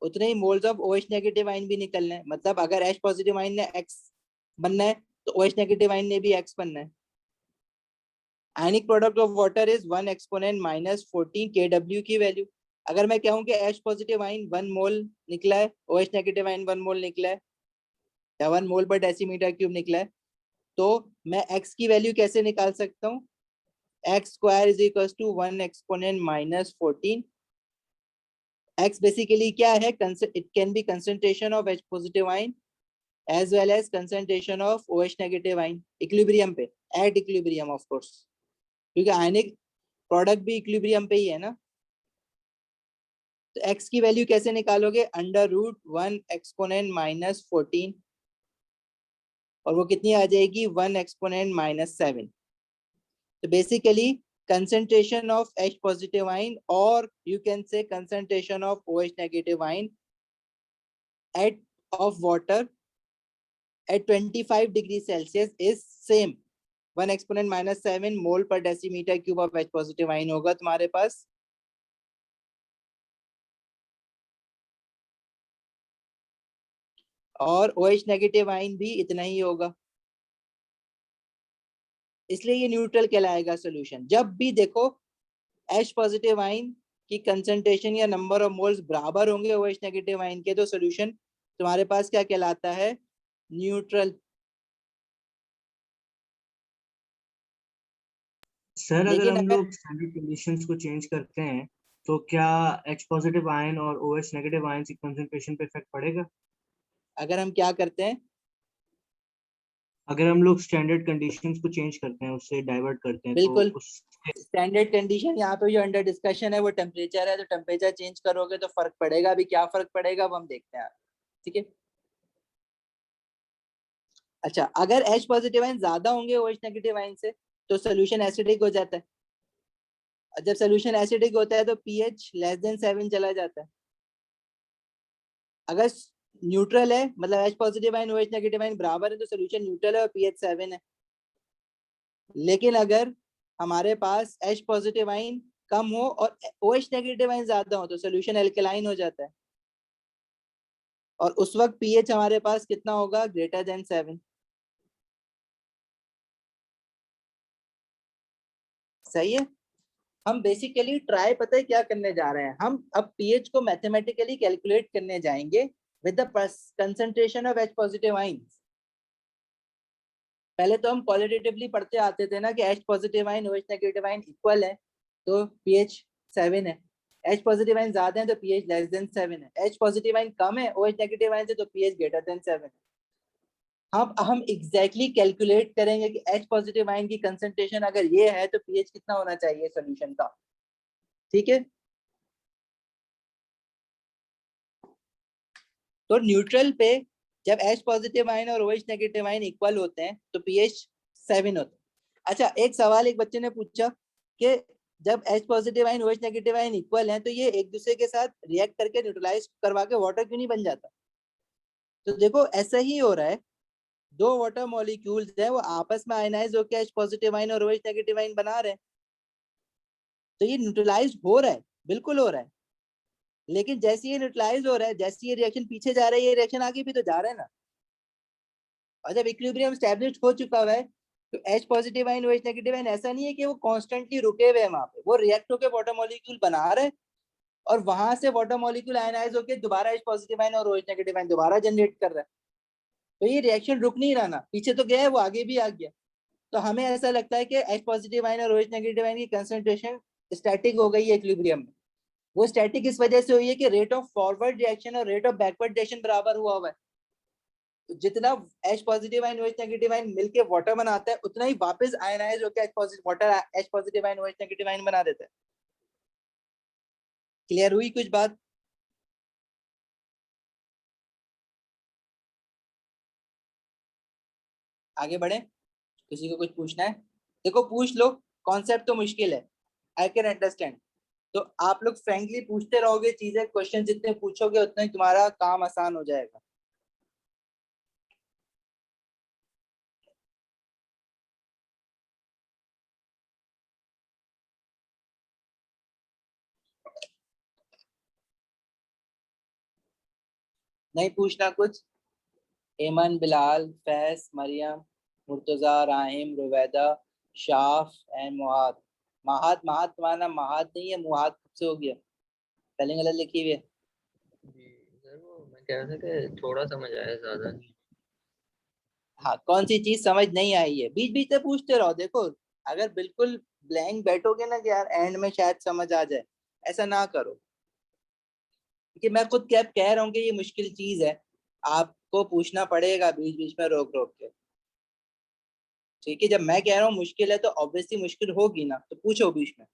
उतने ही moles of OH negative ion भी निकलने हैं। मतलब अगर H पॉजिटिव आयन ने X बनना है तो OH नेगेटिव आयन ने भी X बनना है। आयनिक product of water is 1 exponent -14 KW की वैल्यू। अगर मैं कहूं कि H पॉजिटिव आयन 1 मोल निकला है, OH नेगेटिव आयन 1 मोल निकला है, या 1 मोल पर डेसीमीटर क्यूब निकला है, तो मैं X की वैल्यू कैसे निकाल सकता हूँ? X square is equal to 1 exponent -14। X basically क्या है? It can be concentration of H positive ion as well as concentration of OH negative ion equilibrium पे, एट इक्विलिब्रियम ऑफ कोर्स, क्योंकि ionic product भी equilibrium पे ही है ना। तो x की वैल्यू कैसे निकालोगे? √1 एक्सपोनेंट -14, और वो कितनी आ जाएगी? 1 एक्सपोनेंट -7। तो basically concentration of H positive ion, or you can say concentration of OH negative ion at of water at 25 degree Celsius is same 1 exponent -7 मोल पर decimetre cube of H positive ion होगा तुम्हारे पास। और OH negative ion भी इतना ही होगा, इसलिए ये neutral कहलाएगा सॉल्यूशन। जब भी देखो H पॉजिटिव आयन की कंसंट्रेशन या नंबर ऑफ मोल्स बराबर होंगे OH नेगेटिव आयन के, तो सॉल्यूशन तुम्हारे पास क्या कहलाता है? न्यूट्रल। सर अगर लेकिन हम अगर लोग स्टैंडर्ड कंडीशंस को चेंज करते हैं तो क्या H पॉजिटिव आयन और OH नेगेटिव आयन की कंसंट्रेशन पे इफेक्ट पड़ेगा? अगर हम क्या करते हैं? अगर हम लोग स्टैंडर्ड कंडीशंस को चेंज करते हैं, उससे डाइवर्ट करते हैं, तो बिल्कुल। उस स्टैंडर्ड कंडीशन यहाँ पे जो अंडर डिस्कशन है वो टेम्परेचर है, तो टेम्परेचर चेंज करोगे तो फर्क पड़ेगा। अभी क्या फर्क पड़ेगा वो हम देखते हैं, ठीक है। अच्छा, अगर H पॉजिटिव आयन ज्यादा होंगे OH नेगेटिव आयन से तो सोल्यूशन एसिडिक हो जाता है, और जब सोल्यूशन एसिडिक होता है तो pH लेस देन 7 चला जाता है। अगर न्यूट्रल है, मतलब H positive ion OH negative ion बराबर है, तो सोल्यूशन न्यूट्रल है और pH 7 है। लेकिन अगर हमारे पास H पॉजिटिव आयन कम हो और OH नेगेटिव आयन ज्यादा हो तो सोल्यूशन एल्कलाइन हो जाता है, और उस वक्त pH हमारे पास कितना होगा, ग्रेटर देन 7। सही है। हम बेसिकली ट्राई पता है क्या करने जा रहे हैं, हम अब pH को मैथमेटिकली कैलकुलेट करने जाएंगे with the concentration of H positive ions. पहले तो हम क्वालिटेटिवली पढ़ते आते थे ना कि H positive ion OH negative ion equal है तो pH 7 है, H पॉजिटिव आयन ज्यादा है तो pH लेस देन 7 है, H पॉजिटिव आयन कम है OH नेगेटिव आयन से तो pH ग्रेटर देन 7 है। हम एग्जैक्टली कैलकुलेट करेंगे कि H पॉजिटिव आयन की कंसंट्रेशन अगर ये है तो pH कितना होना चाहिए सॉल्यूशन का। ठीक है, तो न्यूट्रल पे जब H पॉजिटिव आयन और OH नेगेटिव आयन इक्वल होते हैं तो pH 7 होता है। अच्छा, एक सवाल एक बच्चे ने पूछा कि जब H positive ion OH negative ion equal हैं तो ये एक दूसरे के साथ रिएक्ट करके न्यूट्रलाइज करवा के वाटर क्यों नहीं बन जाता। तो देखो ऐसा ही हो रहा है, दो वाटर मॉलिक्यूल्स हैं वो आपस में आयनाइज होकर H पॉजिटिव आयन और OH नेगेटिव आयन बना रहे हैं, तो ये न्यूट्रलाइज हो रहा है, बिल्कुल हो रहा है। लेकिन जैसे ये न्यूट्रलाइज हो रहा है, जैसे ये रिएक्शन पीछे जा रहा है, ये रिएक्शन आगे भी तो जा रहा है ना। और जब इक्विलिब्रियम एस्टैब्लिश हो चुका हुआ है तो H positive ion OH negative ion ऐसा नहीं है कि वो कॉन्स्टेंटली रुके हुए हैं वहां पे, वो रिएक्ट होकर वाटर मॉलिक्यूल बना रहे हैं और वहां से वाटर मॉलिक्यूल आयनाइज होकर दोबारा H पॉजिटिव आयन और OH नेगेटिव आयन दोबारा जनरेट कर रहा है। तो ये रिएक्शन रुक नहीं रहा ना, पीछे तो गया है वो आगे भी आ गया। तो हमें ऐसा लगता है कि H पॉजिटिव आयन और OH नेगेटिव आयन की कंसंट्रेशन स्टैटिक हो गई है इक्विलिब्रियम में। वो स्टैटिक इस वजह से हुई है कि रेट ऑफ फॉरवर्ड रिएक्शन और रेट ऑफ बैकवर्ड रिएक्शन बराबर हुआ है। तो जितना H positive ion OH negative ion मिलके वाटर बनाता है उतना ही वापस आयनाइज होकर H positive ion OH negative ion बना देता है। क्लियर हुई कुछ बात? आगे बढ़े, किसी को कुछ पूछना है? देखो पूछ लो, कॉन्सेप्ट तो मुश्किल है, आई कैन अंडरस्टैंड। तो आप लोग फ्रेंकली पूछते रहोगे चीजें, क्वेश्चन जितने पूछोगे उतना ही तुम्हारा काम आसान हो जाएगा। नहीं पूछना कुछ? एमन, बिलाल, फैज, मरियम, मुर्तजा, राहिम, रुबैदा, शाफ एंड मुहाद। महाद, महाद तुम्हारा नाम महाद नहीं है, मुहाद कब से हो गया? स्पेलिंग गलत लिखी हुई है। जी सर, वो मैं कह रहा था कि थोड़ा समझ आया, ज्यादा नहीं। हाँ, कौन सी चीज समझ नहीं आई है बीच बीच में पूछते रहो। देखो अगर बिल्कुल ब्लैंक बैठोगे ना कि यार एंड में शायद समझ आ जाए, ऐसा ना करो, क्योंकि मैं खुद क्या कह रहा हूँ कि ये मुश्किल चीज है, आपको पूछना पड़ेगा बीच बीच में रोक रोक के। ठीक है, जब मैं कह रहा हूँ मुश्किल है तो ऑब्वियसली मुश्किल होगी ना, तो पूछो बीच में।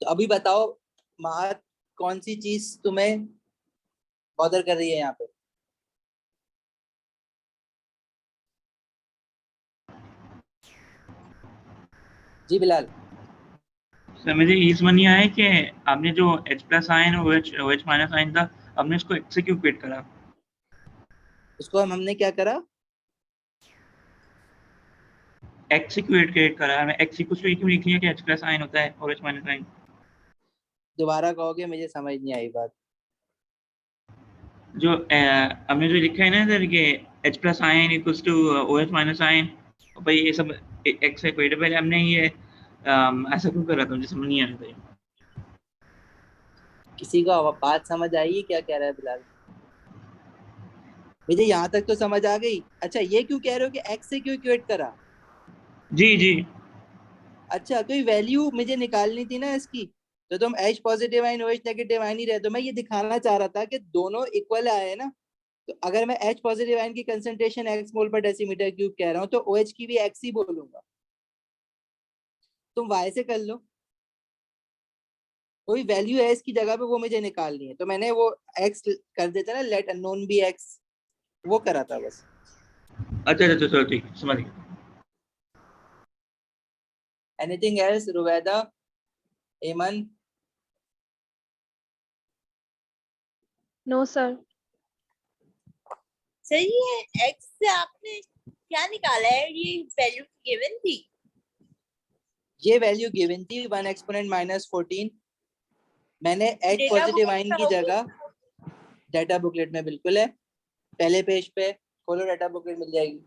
तो अभी बताओ महात, कौन सी चीज तुम्हें बॉदर कर रही है यहाँ पे? जी बिलाल। सर मुझे ये समझ नहीं आया कि आपने जो H प्लस आयन और OH माइनस आयन था, आपने इसको X से क्यों इक्वेट करा? उसको हमने क्या करा? X से क्यों इक्वेट करा? हमें X इक्वल टू क्यों लिख लिया कि H प्लस आयन होता है और OH माइनस आयन? दोबारा कहोगे, मुझे समझ नहीं आई बात। जो हमने जो लिखा है ना सर कि H plus ion equals to OH minus ion, भाई ये सब X से इक्वेट, पहले हमने ये ऐसा क्यों करा था? मुझे समझ नहीं आ रहा था ये। किसी को बात समझ आई क्या कह रहा है बिलाल? मुझे यहाँ तक तो समझ आ गई। अच्छा, ये क्यों कह रहे हो कि X से क्यों इक्वेट करा? जी जी। अच्छा, कोई वैल्यू मुझे निकालनी थी ना इसकी, तो तुम H positive ion OH negative ion ही रहे। तो मैं ये दिखाना चाह रहा था कि दोनों इक्वल आए ना, तो अगर मैं H पॉजिटिव आयन की कंसंट्रेशन x मोल पर डेसीमीटर क्यूब कह रहा हूँ तो OH की भी x ही बोलूंगा। तुम y से कर लो, कोई वैल्यू है इसकी जगह पे वो मुझे निकालनी है, तो मैंने वो x कर देता ना, लेट अननोन बी x, वो करा था बस। अच्छा अच्छा चलो ठीक है, समझ गया। Anything else Ruwaida, Aiman? No sir. Sir ये x से आपने क्या निकाला है, ये वैल्यू गिवन थी? ये वैल्यू गिवन थी 1 एक्सपोनेंट माइनस 14। मैंने एच Data पॉजिटिव book आइन में की होगी? जगह, डाटा बुकलेट में बिल्कुल है, पहले पेज पे खोलो, डाटा बुकलेट मिल जाएगी।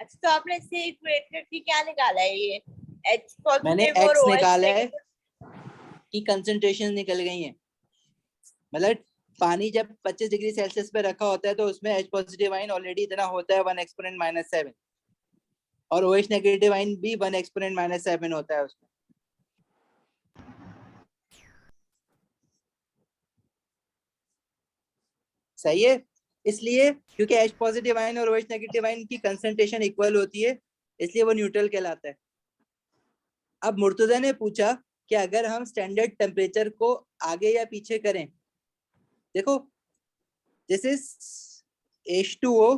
अच्छा, तो आपने इससे इक्वेट करके क्या निकाला है, ये h मैंने पॉजिटिव और x OH निकाला है नेगेटिव? कि कंसंट्रेशन निकल गई है। मतलब पानी जब 25 डिग्री सेल्सियस पे रखा होता है तो उसमें H पॉजिटिव आइन ऑलरेडी इतना होता है 1 एक्सपोनेंट माइनस 7, और OH नेगेटिव आइन भी 1 एक्सपोनेंट माइनस 7 होता है उसमें। सही है, इसलिए क्योंकि H पॉजिटिव आइन और OH नेगेटिव आइन की कंसंट्रेशन इक्वल होती है, इसलिए वो न्यूट्रल कहलाता है। अब मुर्तजा ने पूछा कि अगर हम स्टैंडर्ड टेम्परेचर को आगे या पीछे करें, देखो this is H2O,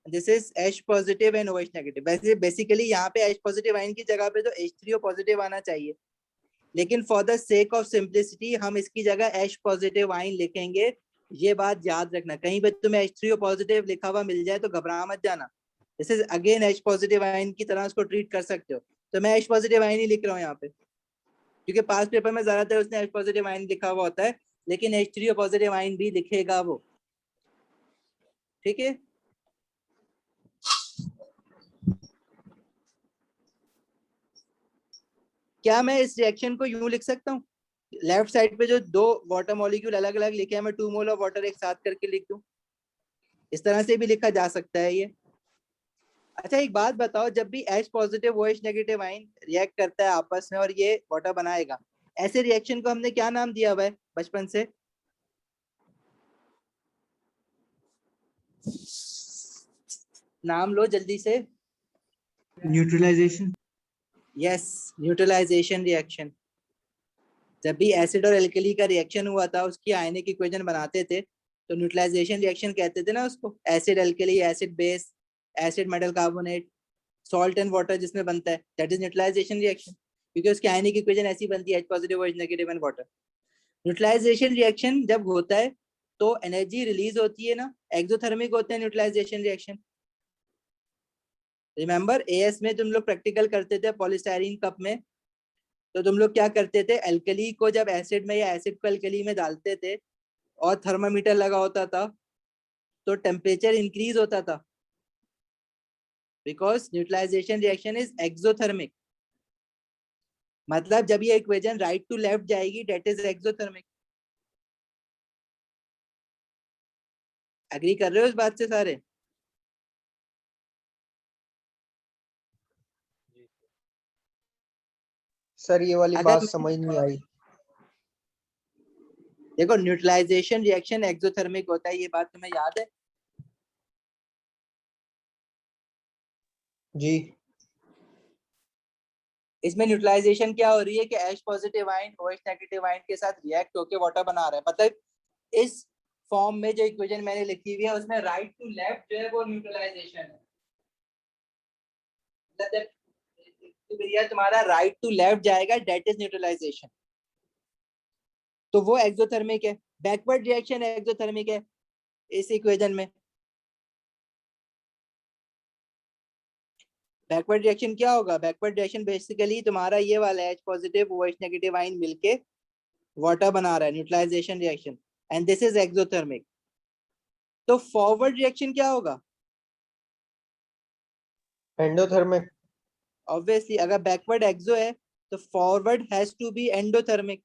this is H positive and OH negative. वैसे बेसिकली यहाँ पे H पॉजिटिव आइन की जगह पे तो H3O पॉजिटिव आना चाहिए, लेकिन for the sake of simplicity हम इसकी जगह H पॉजिटिव आइन लिखेंगे। ये बात याद रखना, कहीं पे तुम्हें H3O पॉजिटिव लिखा हुआ मिल जाए तो घबरा मत जाना, this is again H positive ion की तरह उसको ट्रीट कर सकते हो। तो मैं H पॉजिटिव आइन ही लिख रहा हूँ यहाँ पे, क्योंकि पास्ट पेपर में ज्यादातर उसने H पॉजिटिव आइन लिखा हुआ होता है, लेकिन H3O पॉजिटिव आइन भी लिखेगा वो, ठीक है। क्या मैं इस रिएक्शन को यूं लिख सकता हूँ, लेफ्ट साइड पे जो दो वाटर मॉलिक्यूल अलग अलग लिखे हैं, मैं 2 मोल ऑफ वाटर एक साथ करके लिख दूं? इस तरह से भी लिखा जा सकता है ये। अच्छा एक बात बताओ, जब भी H positive OH negative ion react करता है आपस में और ये वाटर बनाएगा, ऐसे रिएक्शन को हमने क्या नाम दिया हुआ है बचपन से? नाम लो जल्दी से। न्यूट्रलाइजेशन। Yes, neutralisation reaction. जब भी एसिड और एल्कली का रिएक्शन हुआ था, उसकी आयनिक इक्वेशन बनाते थे तो न्यूट्रलाइजेशन रिएक्शन कहते थे ना उसको। Acid alkali, acid base, acid metal carbonate, salt and water जिसमें बनता है, दैट इज न्यूट्रलाइजेशन रिएक्शन, क्योंकि उसकी आयनिक इक्वेशन ऐसी बनती है H positive OH negative and water. Neutralisation reaction जब होता है तो एनर्जी रिलीज होती है ना, एक्सोथर्मिक होते हैं न्यूट्रलाइजेशन रिएक्शन। रिमेंबर AS में तुम लोग प्रैक्टिकल करते थे पॉलीस्टाइरीन कप में, तो तुम लोग क्या करते थे, एल्कली को जब एसिड में या एसिड को एल्कली में डालते थे और थर्मामीटर लगा होता था तो टेम्परेचर इंक्रीज होता था, because neutralisation reaction is exothermic. मतलब जब ये इक्वेशन राइट टू लेफ्ट जाएगी, दैट इज एक्सोथर्मिक। एग्री कर रहे हो इस बात से सारे? सर ये वाली अगर बात समझ नहीं आई। देखो न्यूट्रलाइजेशन रिएक्शन एक्सोथर्मिक होता है, ये बात तुम्हें याद है? जी। इसमें न्यूट्रलाइजेशन क्या हो रही है कि H positive ion OH negative ion के साथ रिएक्ट होकर वाटर बना रहा है। मतलब इस फॉर्म में जो इक्वेशन मैंने लिखी हुई है उसमें राइट टू लेफ्ट जो है वो न्यूट्रलाइजेशन है। मतलब तुम्हारा राइट टू लेफ्ट जाएगा, दैट इज न्यूट्रलाइजेशन, तो वो एक्सोथर्मिक है। बैकवर्ड रिएक्शन एक्सोथर्मिक है इस इक्वेशन में। बैकवर्ड रिएक्शन क्या होगा? बैकवर्ड रिएक्शन बेसिकली तुम्हारा ये वाला H positive OH negative ion मिलके वाटर बना रहा है, neutralisation reaction, and this is exothermic. तो फॉरवर्ड रिएक्शन क्या होगा? एंडोथर्मिक। ऑब्वियसली अगर बैकवर्ड एक्सो है तो forward has to be endothermic.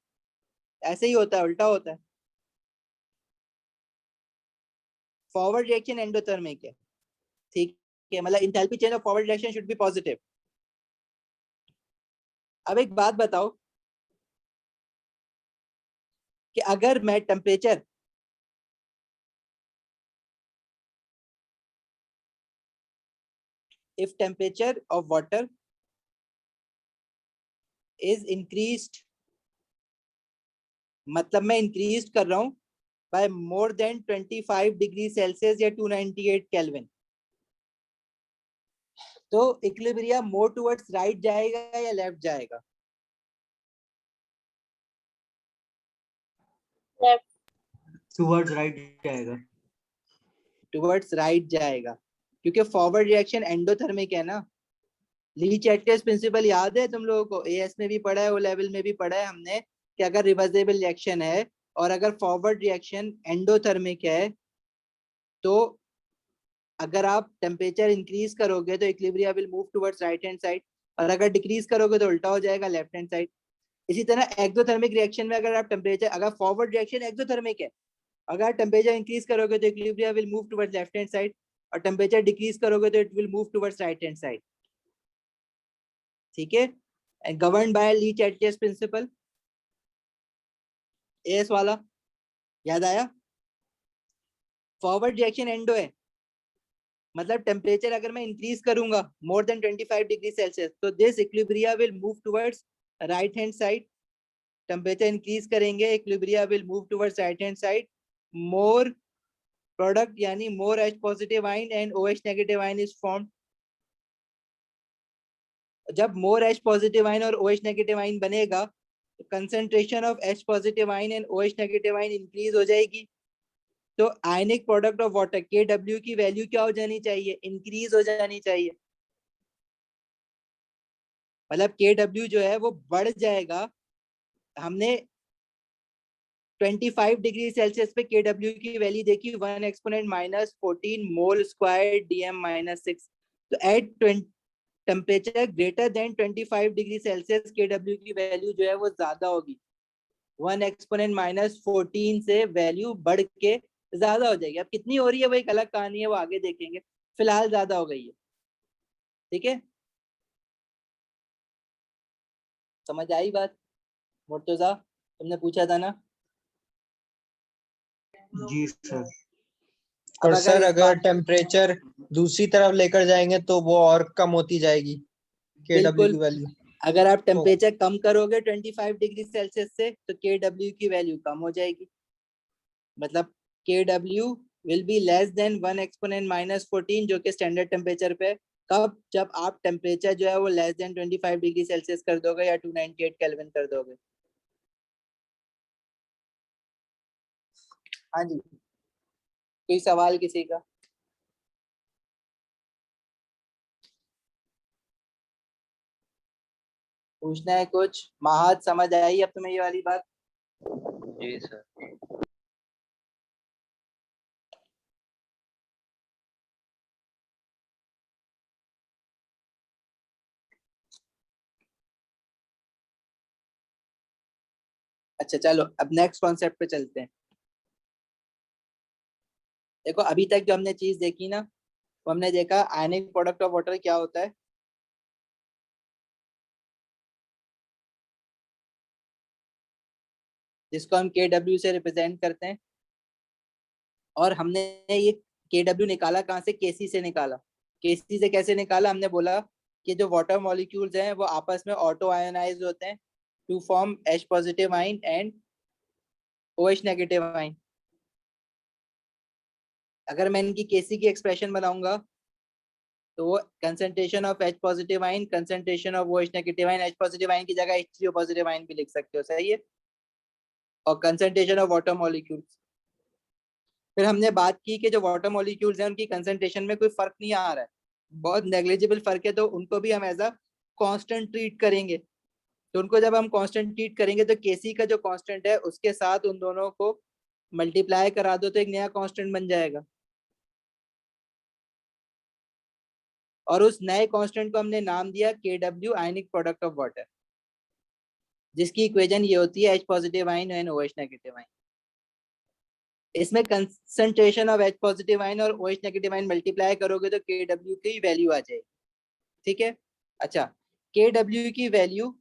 ऐसे ही होता है, उल्टा होता है। फॉरवर्ड रिएक्शन एंडोथर्मिक है, ठीक है, मतलब enthalpy change of forward reaction should be positive. अब एक बात बताओ कि अगर मैं temperature if temperature of water is increased, मतलब मैं इंक्रीज कर रहा हूं by more than 25 degree Celsius या 298 केल्विन, तो इक्विलिब्रियम मोर टुवर्ड्स राइट जाएगा या लेफ्ट जाएगा? टुवर्ड्स राइट जाएगा। टुवर्ड्स राइट जाएगा, क्योंकि फॉरवर्ड रिएक्शन एंडोथर्मिक है ना। ली-चैटलेस प्रिंसिपल याद है तुम लोगों को? एएस में भी पढ़ा है, ओ लेवल में भी पढ़ा है हमने कि अगर रिवर्सिबल रिएक्शन है और अगर फॉरवर्ड रिएक्शन एंडोथर्मिक है, तो अगर आप टेम्परेचर इंक्रीज करोगे तो equilibrium will move towards right hand side, और अगर डिक्रीज करोगे तो उल्टा हो जाएगा, लेफ्ट हैंड साइड। इसी तरह एक्सोथर्मिक रिएक्शन में अगर आप टेम्परेचर, अगर फॉरवर्ड रिएक्शन एक्सोथर्मिक है, अगर टेम्परेचर इंक्रीज करोगे तो equilibrium will move towards left hand side, और टेम्परेचर डिक्रीज करोगे तो it will move towards right hand side. ठीक है, and governed by Le Chatelier's principle, S वाला याद आया? फॉरवर्ड रिएक्शन एंडो है, मतलब टेम्परेचर अगर मैं इंक्रीज करूंगा मोर देन 25 डिग्री सेल्सियस, तो this equilibrium will move towards right hand side. Temperature increase करेंगे, equilibrium will move towards right hand side. More product यानी more H positive ion and OH negative ion is formed. जब more H positive ion और OH negative ion बनेगा तो concentration of H positive ion and OH negative ion increase हो जाएगी, तो ionic product of water Kw की value क्या हो जानी चाहिए? इंक्रीज हो जानी चाहिए। मतलब Kw जो है वो बढ़ जाएगा। हमने 25 डिग्री सेल्सियस पे Kw की वैल्यू देखी 1 एक्सपोनेंट -14 मोल स्क्वायर DM -6, तो at temperature greater than 25 degree Celsius Kw की वैल्यू जो है वो ज्यादा होगी। 1 एक्सपोनेंट -14 से वैल्यू बढ़ के ज्यादा हो जाएगी। अब कितनी हो रही है वो एक अलग कहानी है, वो आगे देखेंगे, फिलहाल ज्यादा हो गई है। ठीक है, समझ आई बात? मुर्तजा तुमने पूछा था ना? जी सर। अब और अगर सर इस अगर बात, टेम्परेचर दूसरी तरफ लेकर जाएंगे तो वो और कम होती जाएगी Kw बिल्कुल, की वैल्यू। अगर आप टेम्परेचर कम करोगे 25 डिग्री सेल्सियस से तो Kw की वैल्यू कम हो जाएगी। मतलब Kw will be less than 1 exponent -14 जो कि स्टैंडर्ड टेम्परेचर पे। कब? जब आप टेम्परेचर जो है वो लेस देन 25 डिग्री सेल्सियस कर दोगे या 298 केल्विन कर दोगे। हाँ जी, कोई सवाल किसी का? पूछना है कुछ? महाद समझ आई अब तुम्हें ये वाली बात? जी सर। अच्छा चलो अब नेक्स्ट कॉन्सेप्ट पे चलते हैं। देखो अभी तक जो हमने चीज देखी ना, वो हमने देखा आयनिक प्रोडक्ट ऑफ वाटर क्या होता है। जिसको हम Kw से रिप्रेजेंट करते हैं, और हमने ये Kw निकाला कहाँ से? Kc से निकाला। Kc से कैसे निकाला? हमने बोला कि जो वाटर मॉलिक्यूल्स हैं वो आपस में ऑटो आयोनाइज होते हैं to form H positive ion and OH negative ion. अगर मैं इनकी Kc की एक्सप्रेशन बनाऊंगा तो वो concentration of H positive ion, concentration of OH negative ion, H positive ion की जगह H3O पॉजिटिव आयन भी लिख सकते हो, सही है, और कंसंट्रेशन ऑफ वाटर मॉलिक्यूल्स। फिर हमने बात की कि जो वाटर मॉलिक्यूल्स हैं उनकी कंसंट्रेशन में कोई फर्क नहीं आ रहा है, बहुत नेग्लिजिबल फर्क है, तो उनको भी हम एज अ कांस्टेंट ट्रीट करेंगे। तो उनको जब हम कांस्टेंट ट्रीट करेंगे तो Kc का जो कांस्टेंट है उसके साथ उन दोनों को मल्टीप्लाई करा दो तो एक नया कांस्टेंट बन जाएगा, और उस नए कांस्टेंट को हमने नाम दिया Kw ionic product of water, जिसकी इक्वेशन ये होती है H positive ion and OH negative ion. इसमें concentration of H positive ion और OH नेगेटिव आयन मल्टीप्लाई करोगे तो Kw की वैल्यू आ जाएगी। ठीक है, अच्छा Kw की वैल्यू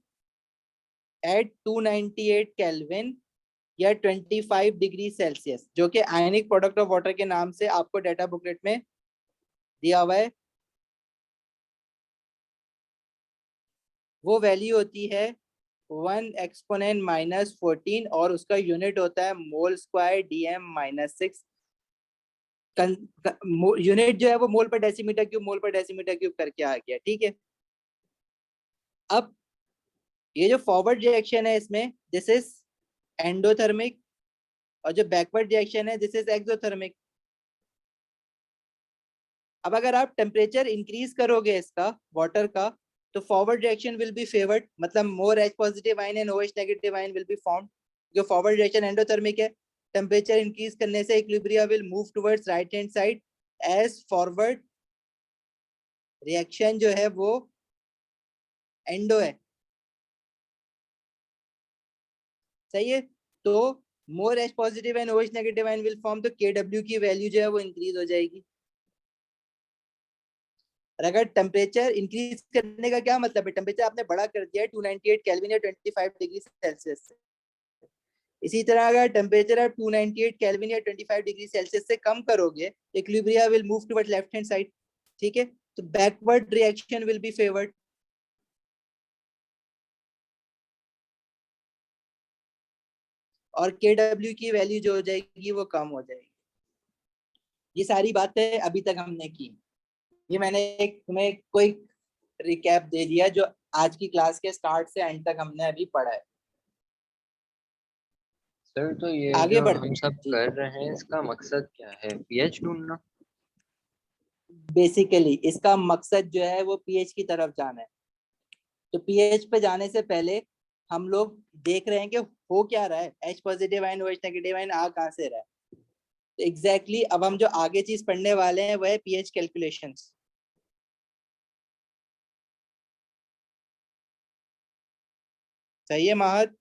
एट 298 केल्विन या 25 डिग्री सेल्सियस, जो कि आयनिक प्रोडक्ट ऑफ वाटर के नाम से आपको डाटा बुकलेट में दिया हुआ है, वो वैल्यू होती है 1 एक्सपोनेंट -14 और उसका यूनिट होता है मोल स्क्वायर DM-6। यूनिट जो है वो मोल पर डेसीमीटर क्यूब करके आ गया, ठीक है। अब ये जो फॉरवर्ड रिएक्शन है इसमें दिस इज एंडोथर्मिक और जो बैकवर्ड रिएक्शन है दिस इज एक्सोथर्मिक। अब अगर आप टेम्परेचर इंक्रीज करोगे इसका वाटर का तो forward reaction will be favoured, मतलब more H positive ion and OH negative ion will be formed. जो फॉरवर्ड रिएक्शन एंडोथर्मिक है, टेम्परेचर इंक्रीज करने से equilibrium will move towards right hand side as forward reaction जो है वो endo है, सही है। तो more H positive and OH negative ion will form, तो KW की वैल्यू जो है वो इंक्रीज हो जाएगी। और अगर टेम्परेचर इंक्रीज करने का क्या मतलब है, टेम्परेचर आपने बड़ा कर दिया है 298 केल्विन या 25 डिग्री सेल्सियस से। इसी तरह अगर टेम्परेचर आप 298 केल्विन या 25 डिग्री सेल्सियस से कम करोगे, equilibrium will move toward left hand side, ठीक है। तो backward reaction will be favoured. और KW की वैल्यू जो हो जाएगी वो कम हो जाएगी। ये सारी बातें अभी तक हमने की, ये मैंने एक तुम्हें कोई रिकैप दे दिया जो आज की क्लास के स्टार्ट से एंड तक हमने अभी पढ़ा है। सर तो ये आगे जो बढ़ते हम हैं। सब कर रहे हैं इसका मकसद क्या है? pH ढूंढना? बेसिकली इसका मकसद जो है वो pH की तरफ जाना है। तो pH पे जाने से पहले हम लोग देख रहे हैं कि हो क्या रहा है, H positive ion OH negative ion आ कहाँ से रहा है। तो एग्जैक्टली अब हम जो आगे चीज पढ़ने वाले हैं वह है pH कैलकुलेशंस। सही है महत?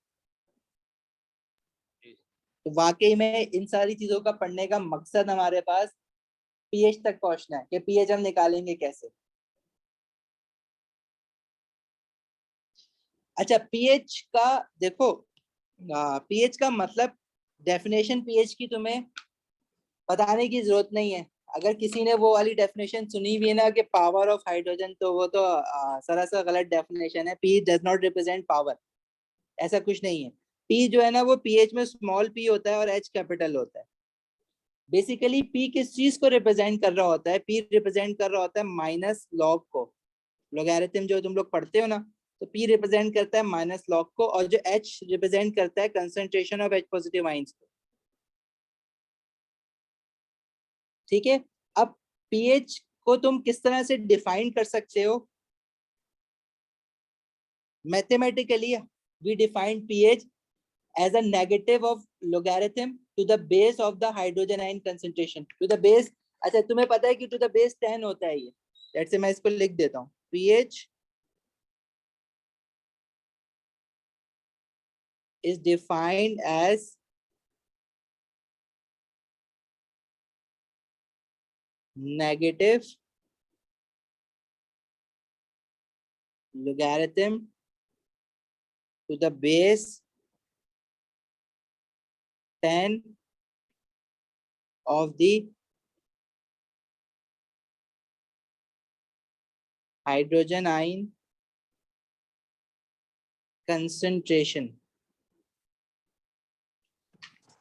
तो वाकई में इन सारी चीजों का पढ़ने का मकसद हमारे पास pH तक पहुंचना है कि pH हम निकालेंगे कैसे। अच्छा, pH का देखो, pH का मतलब डेफिनेशन pH की तुम्हें बताने की जरूरत नहीं है। अगर किसी ने वो वाली डेफिनेशन सुनी भी है ना कि पावर ऑफ हाइड्रोजन, तो वो तो सरासर गलत डेफिनेशन है। P does not represent power, ऐसा कुछ नहीं है। P जो है ना वो pH में स्मॉल p होता है और H कैपिटल होता है। बेसिकली P किस चीज को रिप्रेजेंट कर रहा होता है? P रिप्रेजेंट कर रहा होता है माइनस लॉग को। लॉगरिथम जो तुम लोग पढ़ते हो ना, तो P रिप्रेजेंट करता है माइनस लॉग को, और जो H रिप्रेजेंट करता है concentration of H positive ions को, ठीक है। अब pH को तुम किस तरह से डिफाइन कर सकते हो? Mathematically we define pH as a negative of logarithm to the base of the hydrogen ion concentration to the base। अच्छा, तुम्हें पता है कि to the base 10 होता है ये, जैसे मैं इसको लिख देता हूँ, pH is defined as negative logarithm to the base 10 of the hydrogen ion concentration।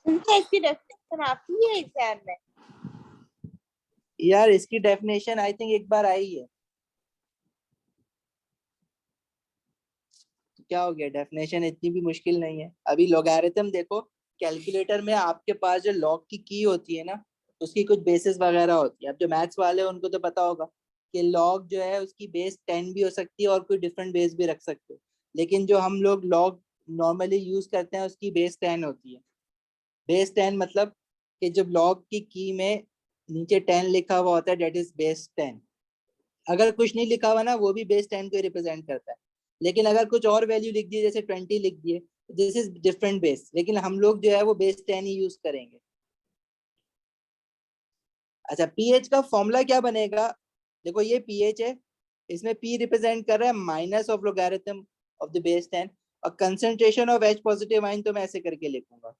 उनका इसकी डेफिनेशन आती है एग्जाम में? यार इसकी डेफिनेशन आई थिंक एक बार आई है। क्या हो गया, डेफिनेशन इतनी भी मुश्किल नहीं है। अभी लॉगरिथम देखो, कैलकुलेटर में आपके पास जो लॉग की की होती है ना, उसकी कुछ बेसिस वगैरह होती है। अब जो मैथ्स वाले हैं उनको तो पता होगा कि लॉग जो है उसकी बेस 10 भी हो सकती है और कोई डिफरेंट बेस भी रख सकते हो, लेकिन जो हम लोग लॉग नॉर्मली यूज करते हैं उसकी बेस 10 होती है। बेस 10 मतलब कि जब लॉग की में नीचे 10 लिखा हुआ होता है, डेट इज बेस 10। अगर कुछ नहीं लिखा हुआ ना, वो भी बेस 10 को रिप्रेजेंट करता है। लेकिन अगर कुछ और वैल्यू लिख दी, जैसे 20 लिख दिए, दिस इज डिफरेंट बेस, लेकिन हम लोग जो है वो बेस 10 ही यूज करेंगे। अच्छा, पीएच का फॉर्मूला क्या बनेगा? देखो ये पीएच है, इसमें पी रिप्रेजेंट कर रहा है minus of logarithm of the base 10, और concentration of H positive ion तो मैं ऐसे करके लिखूंगा।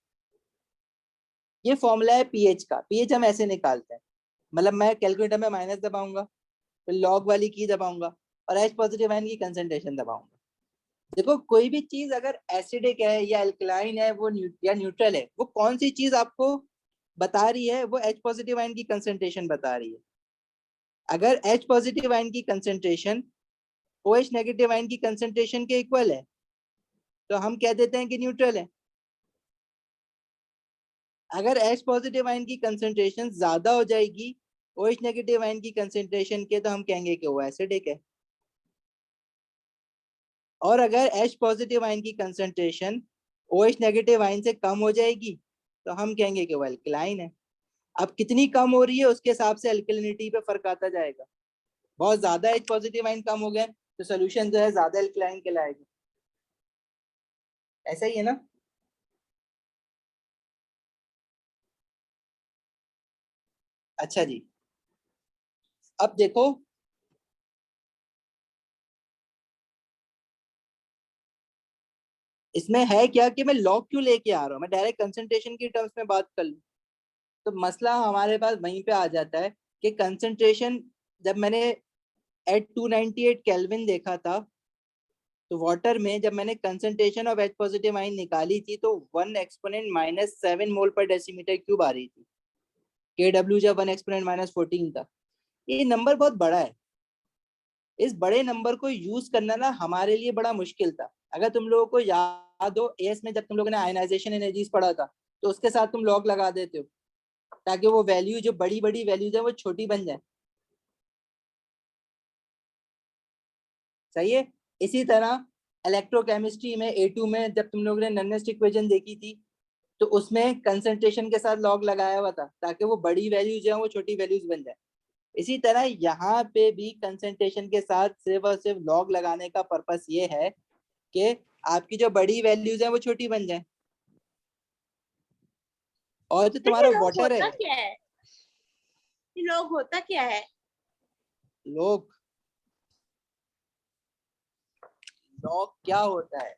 ये फॉर्मूला है पीएच का। पीएच हम ऐसे निकालते हैं, मतलब मैं कैलकुलेटर में माइनस दबाऊंगा, फिर लॉग वाली की दबाऊंगा और एच पॉजिटिव आयन की कंसंट्रेशन दबाऊंगा। देखो कोई भी चीज अगर एसिडिक है या अल्कलाइन है वो या न्यूट्रल है, वो कौन सी चीज आपको बता रही है? वो H पॉजिटिव आयन की कंसंट्रेशन बता रही है। अगर H पॉजिटिव आयन की कंसंट्रेशन OH नेगेटिव आयन की कंसंट्रेशन के इक्वल है तो हम कह देते हैं कि न्यूट्रल है। अगर H पॉजिटिव आयन की कंसंट्रेशन ज्यादा हो जाएगी OH नेगेटिव आयन की कंसंट्रेशन के तो हम कहेंगे कि वो एसिडिक है। और अगर H पॉजिटिव आयन की कंसंट्रेशन OH नेगेटिव आयन से कम हो जाएगी तो हम कहेंगे कि वो अल्कलाइन है। अब कितनी कम हो रही है उसके हिसाब से अल्कलिनिटी पे फर्क आता जाएगा। बहुत ज्यादा H पॉजिटिव आयन कम हो गए तो सोल्यूशन जो है ज्यादा अल्कलाइन कहलाएगा। ऐसा ही है ना? अच्छा जी, अब देखो इसमें है क्या कि मैं लॉग क्यों लेके आ रहा हूँ, मैं डायरेक्ट कंसंट्रेशन की टर्म्स में बात कर लूं तो मसला हमारे पास वहीं पे आ जाता है कि कंसंट्रेशन जब मैंने एट 298 केल्विन देखा था तो वाटर में जब मैंने concentration of H positive ion निकाली थी तो 1 एक्सपोनेंट माइनस 7 मोल पर डेसीमीटर क्यूब आ रही थी। KW जब 1 एक्सपोनेंट माइनस 14 था। ये नंबर बहुत बड़ा है। इस बड़े नंबर को यूज करना ना हमारे लिए बड़ा मुश्किल था। अगर तुम लोगों को याद हो एस में जब तुम लोगों ने आयनाइजेशन एनर्जीज पढ़ा था तो उसके साथ तुम लॉग लगा देते हो ताकि वो वैल्यू जो बड़ी बड़ी वैल्यूज है वो छोटी बन जाए। सही है। इसी तरह इलेक्ट्रोकेमिस्ट्री में A2 में जब तुम लोगों ने नॉनेस्ट इक्वेशन देखी थी तो उसमें कंसंट्रेशन के साथ लॉग लगाया हुआ था ताकि वो बड़ी वैल्यूज है वो छोटी वैल्यूज बन जाए। इसी तरह यहाँ पे भी कंसंट्रेशन के साथ सिर्फ और सिर्फ लॉग लगाने का पर्पस ये है कि आपकी जो बड़ी वैल्यूज है वो छोटी बन जाए। और जो तुम्हारा लोग वाटर होता है, क्या है? ये लोग होता क्या है? लॉग क्या होता है?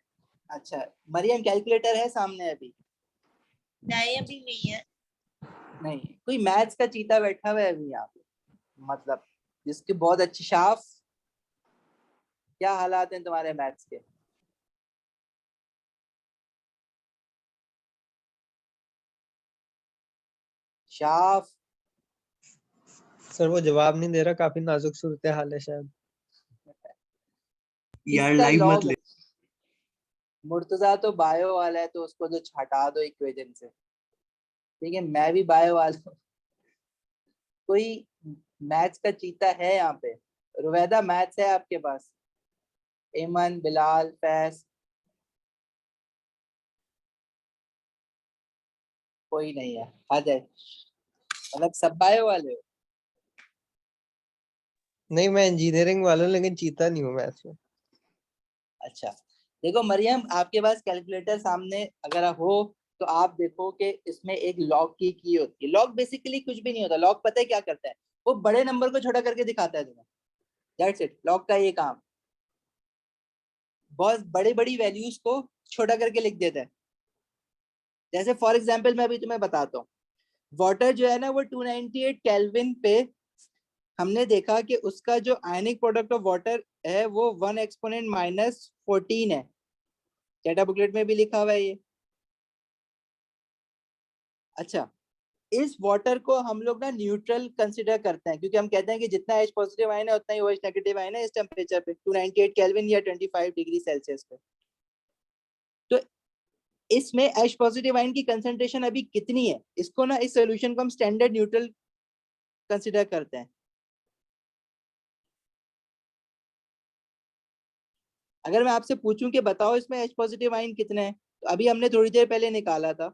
अच्छा मरियम कैलकुलेटर है सामने? अभी नहीं, अभी नहीं है। नहीं, कोई मैथ्स का चीता बैठा हुआ है अभी यहाँ पे, मतलब जिसकी बहुत अच्छी शाफ। क्या हालात हैं तुम्हारे मैथ्स के? शाफ सर वो जवाब नहीं दे रहा, काफी नाजुक सूरत हाल है शायद। यार इसका लाइव मत लॉग ले। मुर्तजा तो बायो वाला है तो उसको तो हटा दो इक्वेशन से। ठीक है, मैं भी बायो वाला हूँ। कोई मैथ्स का चीता है यहाँ पे? रुवैदा मैथ्स है आपके पास? एमन, बिलाल, फैज? कोई नहीं है। आ जाए, मतलब सब बायो वाले हो? नहीं, मैं इंजीनियरिंग वाला हूँ लेकिन चीता नहीं हूँ मैथ्स में। अच्छा देखो मरियम, आपके पास कैलकुलेटर सामने अगर हो तो आप देखो कि इसमें एक लॉग की होती है। लॉग बेसिकली कुछ भी नहीं होता। लॉग पता है क्या करता है? वो बड़े नंबर को छोटा करके दिखाता है तुम्हें। दैट्स इट, लॉग का ये काम। बहुत बड़ी बड़ी वैल्यूज को छोटा करके लिख देता है। जैसे फॉर एग्जांपल मैं अभी तुम्हें बताता हूँ, वाटर जो है ना वो 298 केल्विन पे हमने देखा कि उसका जो आयनिक प्रोडक्ट ऑफ वाटर है वो 1 एक्सपोनेंट माइनस 14 है। डेटा बुकलेट में भी लिखा हुआ है ये। अच्छा, इस वाटर को हम लोग ना न्यूट्रल कंसिडर करते हैं क्योंकि हम कहते हैं कि जितना H पॉजिटिव आयन है उतना ही OH नेगेटिव आयन है इस टेम्परेचर पे 298 केल्विन या 25 डिग्री सेल्सियस पे। तो इसमें H पॉजिटिव आयन की कंसंट्रेशन अभी कितनी है, इसको ना इस सॉल्यूशन को हम स्टैंडर्ड न्यूट्रल कंसिडर करते हैं। अगर मैं आपसे पूछूं कि बताओ इसमें H पॉजिटिव आयन कितने हैं तो अभी हमने थोड़ी देर पहले निकाला था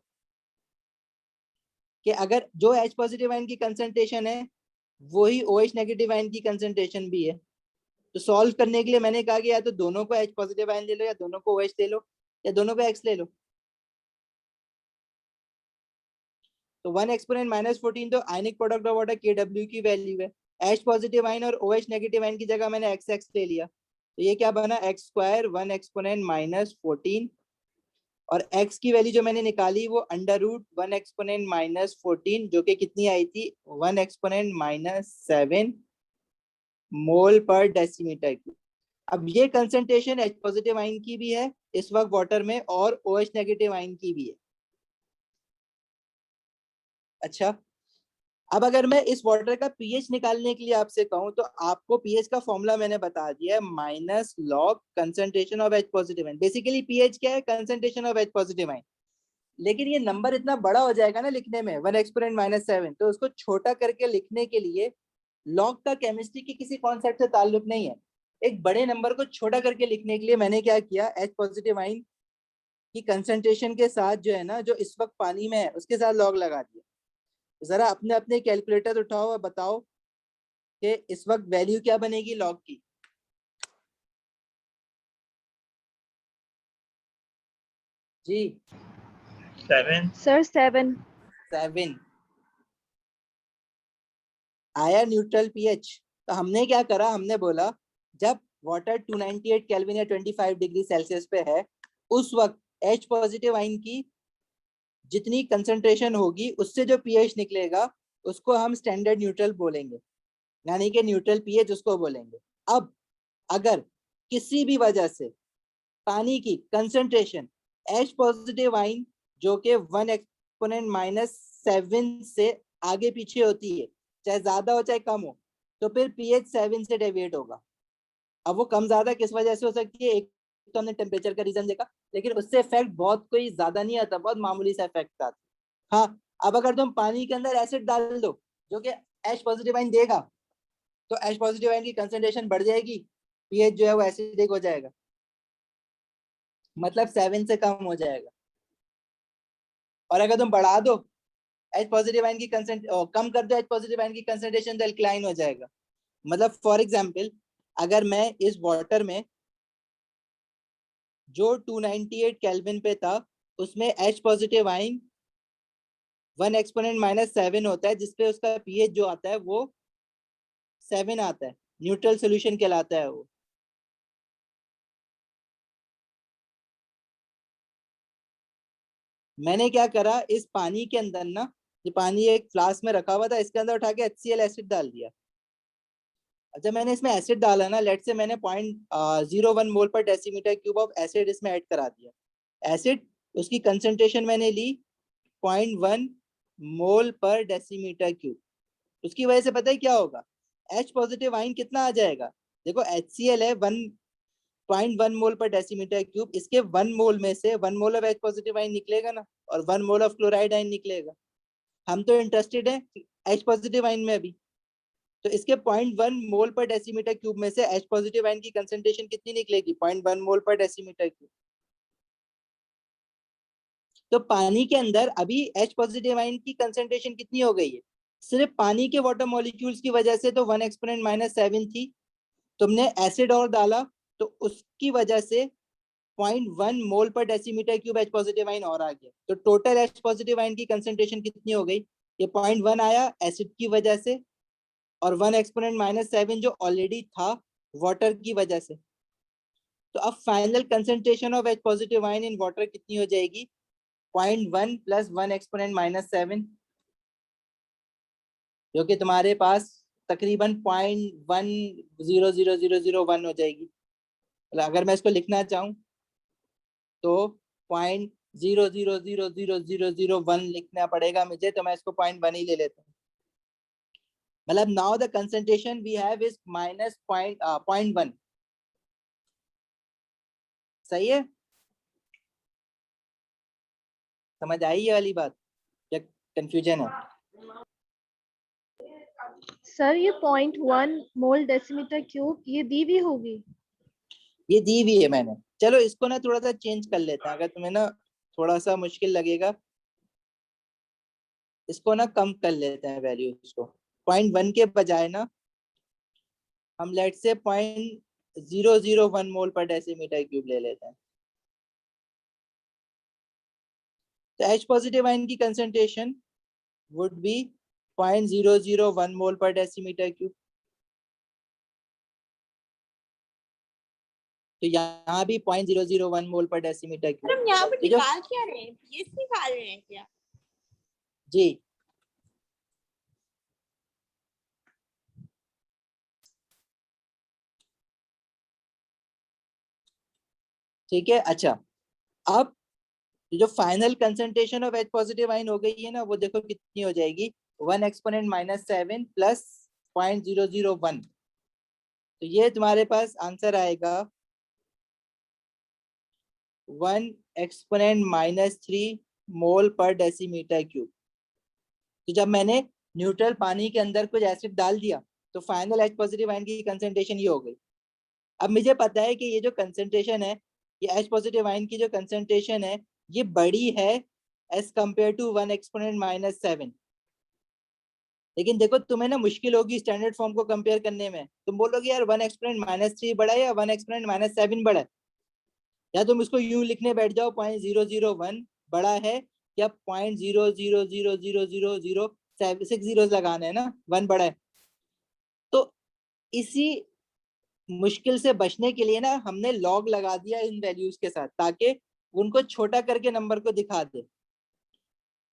कि अगर जो H पॉजिटिव आयन की कंसंट्रेशन है वही OH नेगेटिव आयन की कंसंट्रेशन भी है। तो सॉल्व करने के लिए मैंने कहा कि या तो दोनों को H पॉजिटिव आयन ले लो या दोनों को OH ले लो या दोनों को X ले लो। तो 1 एक्सपोनेंट माइनस 14 तो ionic product of water KW की वैल्यू है। H पॉजिटिव आयन और OH नेगेटिव आयन की जगह मैंने XX ले लिया तो ये क्या बना, x स्क्वायर 1 एक्सपोनेंट माइनस 14 और x की वैल्यू जो मैंने निकाली वो अंडर रूट 1 एक्सपोनेंट माइनस 14 जो कि कितनी आई थी 1 एक्सपोनेंट माइनस 7 मोल पर डेसीमीटर क्यूब। अब ये कंसंट्रेशन H पॉजिटिव आयन की भी है इस वक्त वाटर में और OH नेगेटिव आयन की भी है। अच्छा, अब अगर मैं इस वाटर का पीएच निकालने के लिए आपसे कहूं तो आपको पीएच का फॉर्मूला मैंने बता दिया है, minus log concentration of H positive ion. Basically pH क्या है? Concentration of H positive ion. लेकिन ये नंबर इतना बड़ा हो जाएगा ना लिखने में, 1 एक्सपोनेंट -7, तो उसको छोटा करके लिखने के लिए लॉग का केमिस्ट्री की किसी कॉन्सेप्ट से ताल्लुक नहीं है। एक बड़े नंबर को छोटा करके लिखने के लिए मैंने क्या किया, H पॉजिटिव आयन की कंसंट्रेशन के साथ जो है ना, जो इस वक्त पानी में है उसके साथ लॉग लगा दिया। जरा अपने अपने कैलकुलेटर उठाओ और बताओ कि इस वक्त वैल्यू क्या बनेगी लॉग की। जी 7। सर 7। 7 आया न्यूट्रल पीएच। तो हमने क्या करा, हमने बोला जब वाटर 298 केल्विन या 25 डिग्री सेल्सियस पे है उस वक्त H पॉजिटिव आयन की जितनी कंसंट्रेशन होगी उससे जो पीएच निकलेगा उसको हम स्टैंडर्ड न्यूट्रल बोलेंगे, यानी कि न्यूट्रल पीएच उसको बोलेंगे। अब अगर किसी भी वजह से पानी की कंसंट्रेशन H पॉजिटिव आयन जो कि 1 एक्सपोनेंट -7 से आगे पीछे होती है, चाहे ज्यादा हो चाहे कम हो, तो फिर पीएच 7 से डेविएट होगा। अब वो कम ज्यादा किस वजह से हो सकती है, एक तो हमने टेम्परेचर का रीजन देखा, लेकिन उससे इफेक्ट बहुत कोई ज्यादा नहीं आता, बहुत मामूली सा इफेक्ट आता। हाँ, अब अगर तुम पानी के अंदर एसिड डाल दो जो कि H पॉजिटिव आयन देगा, तो H पॉजिटिव आयन की कंसंट्रेशन बढ़ जाएगी, पीएच जो है वो एसिडिक हो जाएगा, मतलब 7 से कम हो जाएगा। और अगर तुम बढ़ा दो H पॉजिटिव आयन की कम कर दो H पॉजिटिव आयन की कंसंट्रेशन, तो अल्कलाइन हो जाएगा। मतलब फॉर एग्जांपल अगर मैं इस वाटर में जो 298 केल्विन पे था उसमें H पॉजिटिव आयन 1 एक्सपोनेंट -7 होता है, जिसपे उसका पीएच जो आता है वो 7 आता है, न्यूट्रल सॉल्यूशन कहलाता है वो। मैंने क्या करा, इस पानी के अंदर ना, ये पानी एक फ्लास्क में रखा हुआ था, इसके अंदर उठा के HCl एसिड डाल दिया। अच्छा, मैंने इसमें एसिड डाला ना, लेट से मैंने 0.01 मोल पर डेसीमीटर क्यूब ऑफ एसिड इसमें ऐड करा दिया। एसिड उसकी कंसंट्रेशन मैंने ली 0.1 मोल पर डेसीमीटर क्यूब। उसकी वजह से पता है क्या होगा, H पॉजिटिव आयन कितना आ जाएगा, देखो HCl है 1.1 मोल पर डेसीमीटर क्यूब, इसके 1 मोल में से 1 mole of H positive ion निकलेगा ना, और 1 मोल ऑफ क्लोराइड आयन निकलेगा। हम तो इंटरेस्टेड है H पॉजिटिव आयन में अभी, तो इसके 0.1 मोल पर डेसीमीटर क्यूब में से H पॉजिटिव आयन की कंसंट्रेशन कितनी निकलेगी, 0.1 मोल पर डेसीमीटर क्यूब। तो पानी के अंदर अभी H पॉजिटिव आयन की कंसंट्रेशन कितनी हो गई है, सिर्फ पानी के वाटर मॉलिक्यूल्स की वजह से तो 1 एक्सपोनेंट -7 थी, तुमने एसिड और डाला तो उसकी वजह से 0.1 मोल पर decimetre cube H positive ion और आ गया। तो टोटल H पॉजिटिव आयन की कंसंट्रेशन कितनी हो गई, ये 0.1 आया एसिड की वजह से, और 1 एक्सपोनेंट -7 जो ऑलरेडी था वाटर की वजह से। तो अब final concentration of H positive ion in water कितनी हो जाएगी, 0.1 + 1 एक्सपोनेंट -7, जो कि तुम्हारे पास तकरीबन 0.100001 हो जाएगी। मतलब अगर मैं इसको लिखना चाहूँ तो 0.000001 लिखना पड़ेगा मुझे, तो मैं इसको 0.1 ही ले लेता हूँ। मतलब now the concentration we have is -0.1। सही है, समझ आई ये वाली बात या कंफ्यूजन है? सर ये 0.1 मोल डेसीमीटर क्यूब ये दी भी होगी? ये दी हुई है मैंने। चलो इसको ना थोड़ा सा चेंज कर लेते हैं, अगर तुम्हें ना थोड़ा सा मुश्किल लगेगा, इसको ना कम कर लेते हैं वैल्यूज को। 0.1 के बजाय ना हम लेट से 0.001 मोल पर डेसीमीटर क्यूब ले लेते हैं। तो H पॉजिटिव आयन की कंसंट्रेशन वुड बी 0.001 मोल पर डेसीमीटर क्यूब। तो यहाँ भी 0.001 मोल पर डेसीमीटर सर हम क्यूब। यहाँ पे ठीक है निकाल क्या रहे हैं, पीएच निकाल रहे हैं क्या? जी, ठीक है। अच्छा, अब जो final concentration of H positive ion हो गई है ना, वो देखो कितनी हो जाएगी, 1 एक्सपोनेंट -7 प्लस 0.001। तो ये तुम्हारे पास आंसर आएगा 1 एक्सपोनेंट -3 मोल पर डेसीमीटर क्यूब। तो जब मैंने न्यूट्रल पानी के अंदर कुछ एसिड डाल दिया तो फाइनल H पॉजिटिव आयन की कंसंट्रेशन ये हो गई। अब मुझे पता है कि ये जो कंसंट्रेशन है, ये H पॉजिटिव आयन की जो कंसंट्रेशन है, ये बड़ी है एज कंपेयर टू 1 एक्सपोनेंट -7। लेकिन देखो तुम्हें ना मुश्किल होगी स्टैंडर्ड फॉर्म को कंपेयर करने में। तुम बोलोगे यार 1 एक्सपोनेंट -3 बड़ा है या 1 एक्सपोनेंट -7 बड़ा है, या तुम इसको यूं लिखने बैठ जाओ 0.001 बड़ा है या 0.0000006 जीरोस लगाने है ना, 1 बड़ा है। तो इसी मुश्किल से बचने के लिए ना हमने लॉग लगा दिया इन वैल्यूज के साथ, ताकि उनको छोटा करके नंबर को दिखा दे।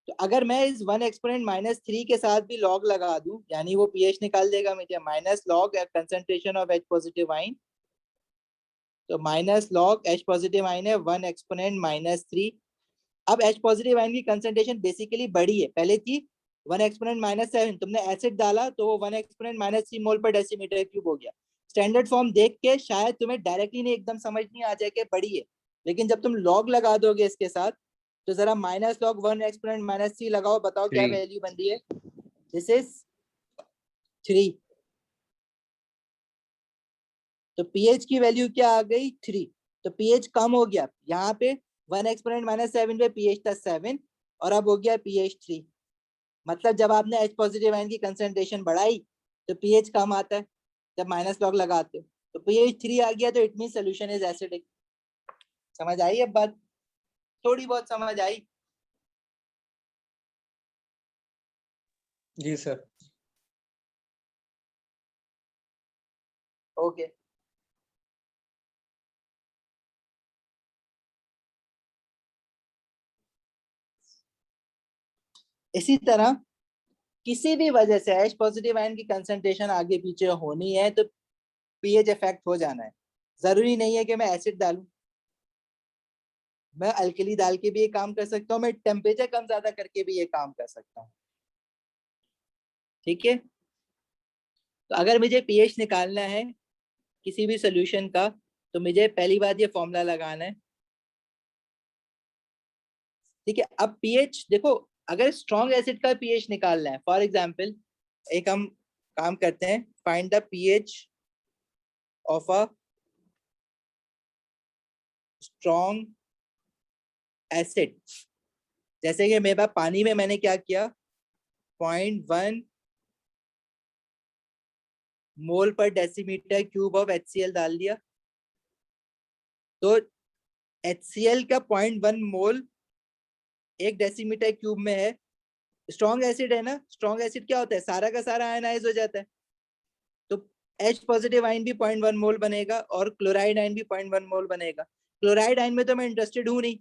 तो अगर मैं इस 1 एक्सपोनेंट -3 के साथ भी लॉग लगा दूं, यानी वो पीएच निकाल देगा मुझे, minus log concentration of H positive ion. तो minus log H positive ion है 1 एक्सपोनेंट -3। अब H पॉजिटिव आयन की कंसंट्रेशन बेसिकली बड़ी है, पहले थी 1 एक्सपोनेंट -7, तुमने एसिड डाला तो वो 1 एक्सपोनेंट -3 मोल पर डेसीमीटर क्यूब हो गया। स्टैंडर्ड फॉर्म देख के शायद तुम्हें डायरेक्टली नहीं एकदम समझ नहीं आ जाए कि बड़ी है, लेकिन जब तुम लॉग लगा दोगे इसके साथ तो जरा माइनस लॉग 1 एक्सपोनेंट -3 लगाओ, बताओ क्या 3 वैल्यू बन रही है। This is 3। तो पीएच की वैल्यू क्या आ गई, 3। तो पीएच कम हो गया, यहाँ पे 1 एक्सपोनेंट -7 पे पीएच था 7 और अब हो गया पीएच 3। मतलब जब आपने H पॉजिटिव आयन की कंसंट्रेशन बढ़ाई तो पीएच कम आता है जब माइनस लॉग लगाते हो, तो पीएच 3 आ गया, तो it mean solution is acidic. समझ आई अब बात, थोड़ी बहुत समझ आई? जी सर। ओके। इसी तरह किसी भी वजह से H पॉजिटिव आयन की कंसंट्रेशन आगे पीछे होनी है तो पीएच इफेक्ट हो जाना है। जरूरी नहीं है कि मैं एसिड डालूं, मैं अल्कली डाल के भी ये काम कर सकता हूँ, मैं टेम्परेचर कम ज्यादा करके भी ये काम कर सकता हूँ। ठीक है। तो अगर मुझे पीएच निकालना है किसी भी सोल्यूशन का, तो मुझे पहली बात ये फॉर्मूला लगाना है। ठीक है। अब पीएच देखो, अगर स्ट्रॉन्ग एसिड का पीएच निकालना है, फॉर एग्जांपल एक हम काम करते हैं, find the pH of a strong acid. जैसे कि मेरे पास पानी में मैंने क्या किया, 0.1 मोल पर डेसीमीटर क्यूब ऑफ HCl डाल दिया। तो HCl का 0.1 मोल 1 डेसीमीटर क्यूब में है। स्ट्रॉन्ग एसिड है ना, स्ट्रॉन्ग एसिड क्या होता है, सारा का सारा आयनाइज हो जाता है। तो H पॉजिटिव आयन भी 0.1 मोल बनेगा और क्लोराइड आयन भी 0.1 मोल बनेगा। क्लोराइड आयन में तो मैं इंटरेस्टेड हूं नहीं,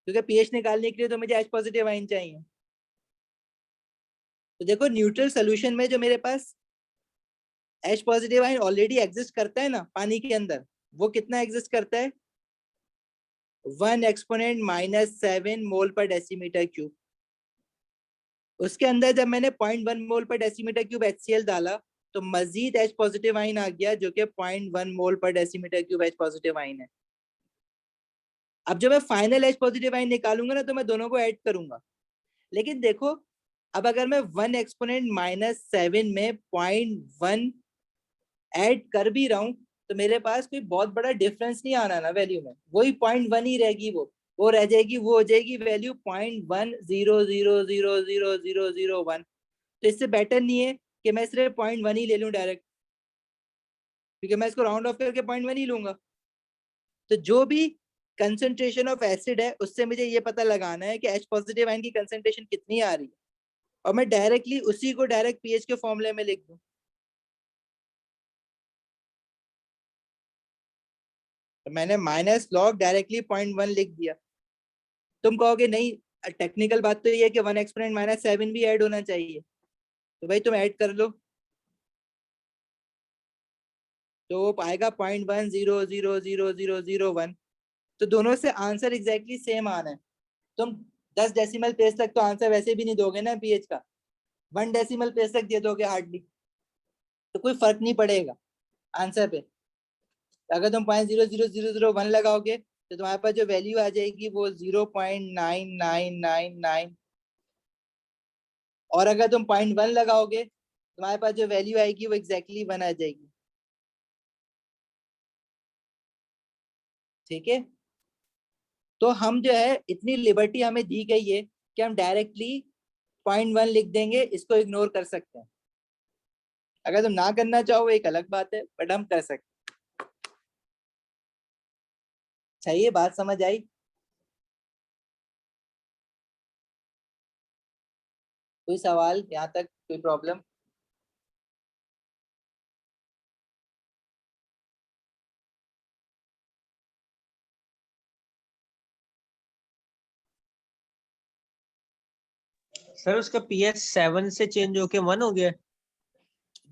क्योंकि पीएच निकालने के लिए तो मुझे H पॉजिटिव आयन चाहिए। तो देखो न्यूट्रल सोल्यूशन में जो मेरे पास H positive ion already exist करता है ना पानी के अंदर, वो कितना एग्जिस्ट करता है, 1 एक्सपोनेंट -7 मोल पर डेसीमीटर क्यूब। उसके अंदर जब मैंने 0.1 मोल पर डेसीमीटर क्यूब HCl डाला तो मजीद H पॉजिटिव आयन आ गया, जो कि 0.1 मोल पर decimetre cube H positive ion है। अब जब मैं फाइनल H पॉजिटिव आयन निकालूंगा ना, तो मैं दोनों को ऐड करूंगा। लेकिन देखो, अब अगर मैं 1 एक्सपोनेंट -7 में 0.1 ऐड कर भी रहा हूं तो मेरे पास कोई बहुत बड़ा डिफरेंस नहीं आना ना वैल्यू में, वही 0.1 ही रहेगी, वो रह जाएगी, वो हो जाएगी वैल्यू 0.100000001। तो इससे बेटर नहीं है कि मैं सिर्फ 0.1 ही ले लूं डायरेक्ट, क्योंकि मैं इसको राउंड ऑफ करके 0.1 ही लूंगा। तो जो भी कंसंट्रेशन ऑफ एसिड है उससे मुझे ये पता लगाना है कि H पॉजिटिव आयन की कंसंट्रेशन कितनी आ रही है, और मैं डायरेक्टली उसी को डायरेक्ट पीएच के फॉर्मूले में लिख दूं। तो मैंने माइनस लॉग डायरेक्टली 0.1 लिख दिया। तुम कहोगे नहीं, टेक्निकल बात तो ये है कि 1 एक्सपोनेंट -7 भी ऐड होना चाहिए, तो भाई तुम ऐड कर लो, तो वो पाएगा 0.1000001। तो दोनों से आंसर एग्जैक्टली सेम आना है। तुम 10 डेसिमल प्लेस तक तो आंसर वैसे भी नहीं दोगे ना पीएच का, 1 डेसिमल प्लेस तक दे दोगे हार्डली, तो कोई फर्क नहीं पड़ेगा आंसर पे। अगर तुम 0.00001 लगाओगे तो तुम्हारे पास जो वैल्यू आ जाएगी वो 0.9999, और अगर तुम 0.1 लगाओगे तुम्हारे पास जो वैल्यू आएगी वो एग्जैक्टली 1 आ जाएगी। ठीक है, तो हम जो है इतनी लिबर्टी हमें दी गई है कि हम डायरेक्टली 0.1 लिख देंगे, इसको इग्नोर कर सकते हैं। अगर तुम ना करना चाहो एक अलग बात है, बट हम कर सकते हैं। सही है, बात समझ आई? कोई सवाल यहाँ तक, कोई प्रॉब्लम? सर उसका पीएच 7 से चेंज होके 1 हो गया?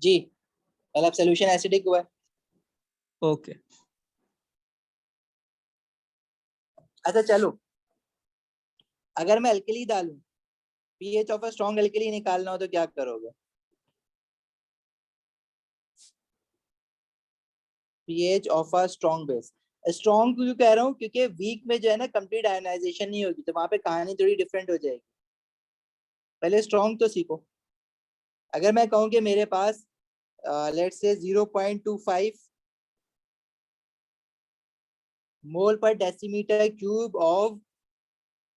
जी, मतलब सोल्यूशन एसिडिक हुआ है। ओके। अच्छा चलो, अगर मैं अल्कली डालूं, pH of a strong alkali निकालना हो तो क्या करोगे? PH of a strong base. Strong क्यों कह रहा हूँ, क्योंकि वीक में जो है ना कंप्लीट आयनाइजेशन नहीं होगी, तो वहां पे कहानी थोड़ी डिफरेंट हो जाएगी। पहले स्ट्रॉन्ग तो सीखो। अगर मैं कहूँ कि मेरे पास लेट्स से 0.25 मोल पर decimetre cube of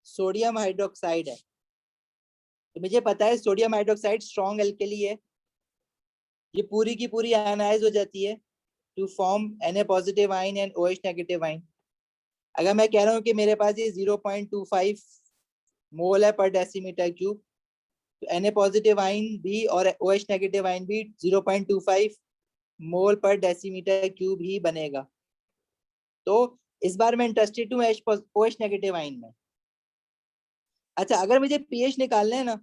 sodium hydroxide है, तो मुझे पता है सोडियम हाइड्रोक्साइड स्ट्रॉन्ग अल्कली है, ये पूरी की पूरी आयनाइज हो जाती है to form Na positive ion and OH negative ion. अगर मैं कह रहा हूँ कि मेरे पास ये 0.25 मोल है पर डेसीमीटर क्यूब, तो Na पॉजिटिव आयन भी और OH नेगेटिव आयन भी 0.25 मोल पर डेसीमीटर क्यूब ही बनेगा। तो इस बार मैं इंटरेस्टेड हूँ OH नेगेटिव आयन में। अच्छा, अगर मुझे पीएच निकालना है ना,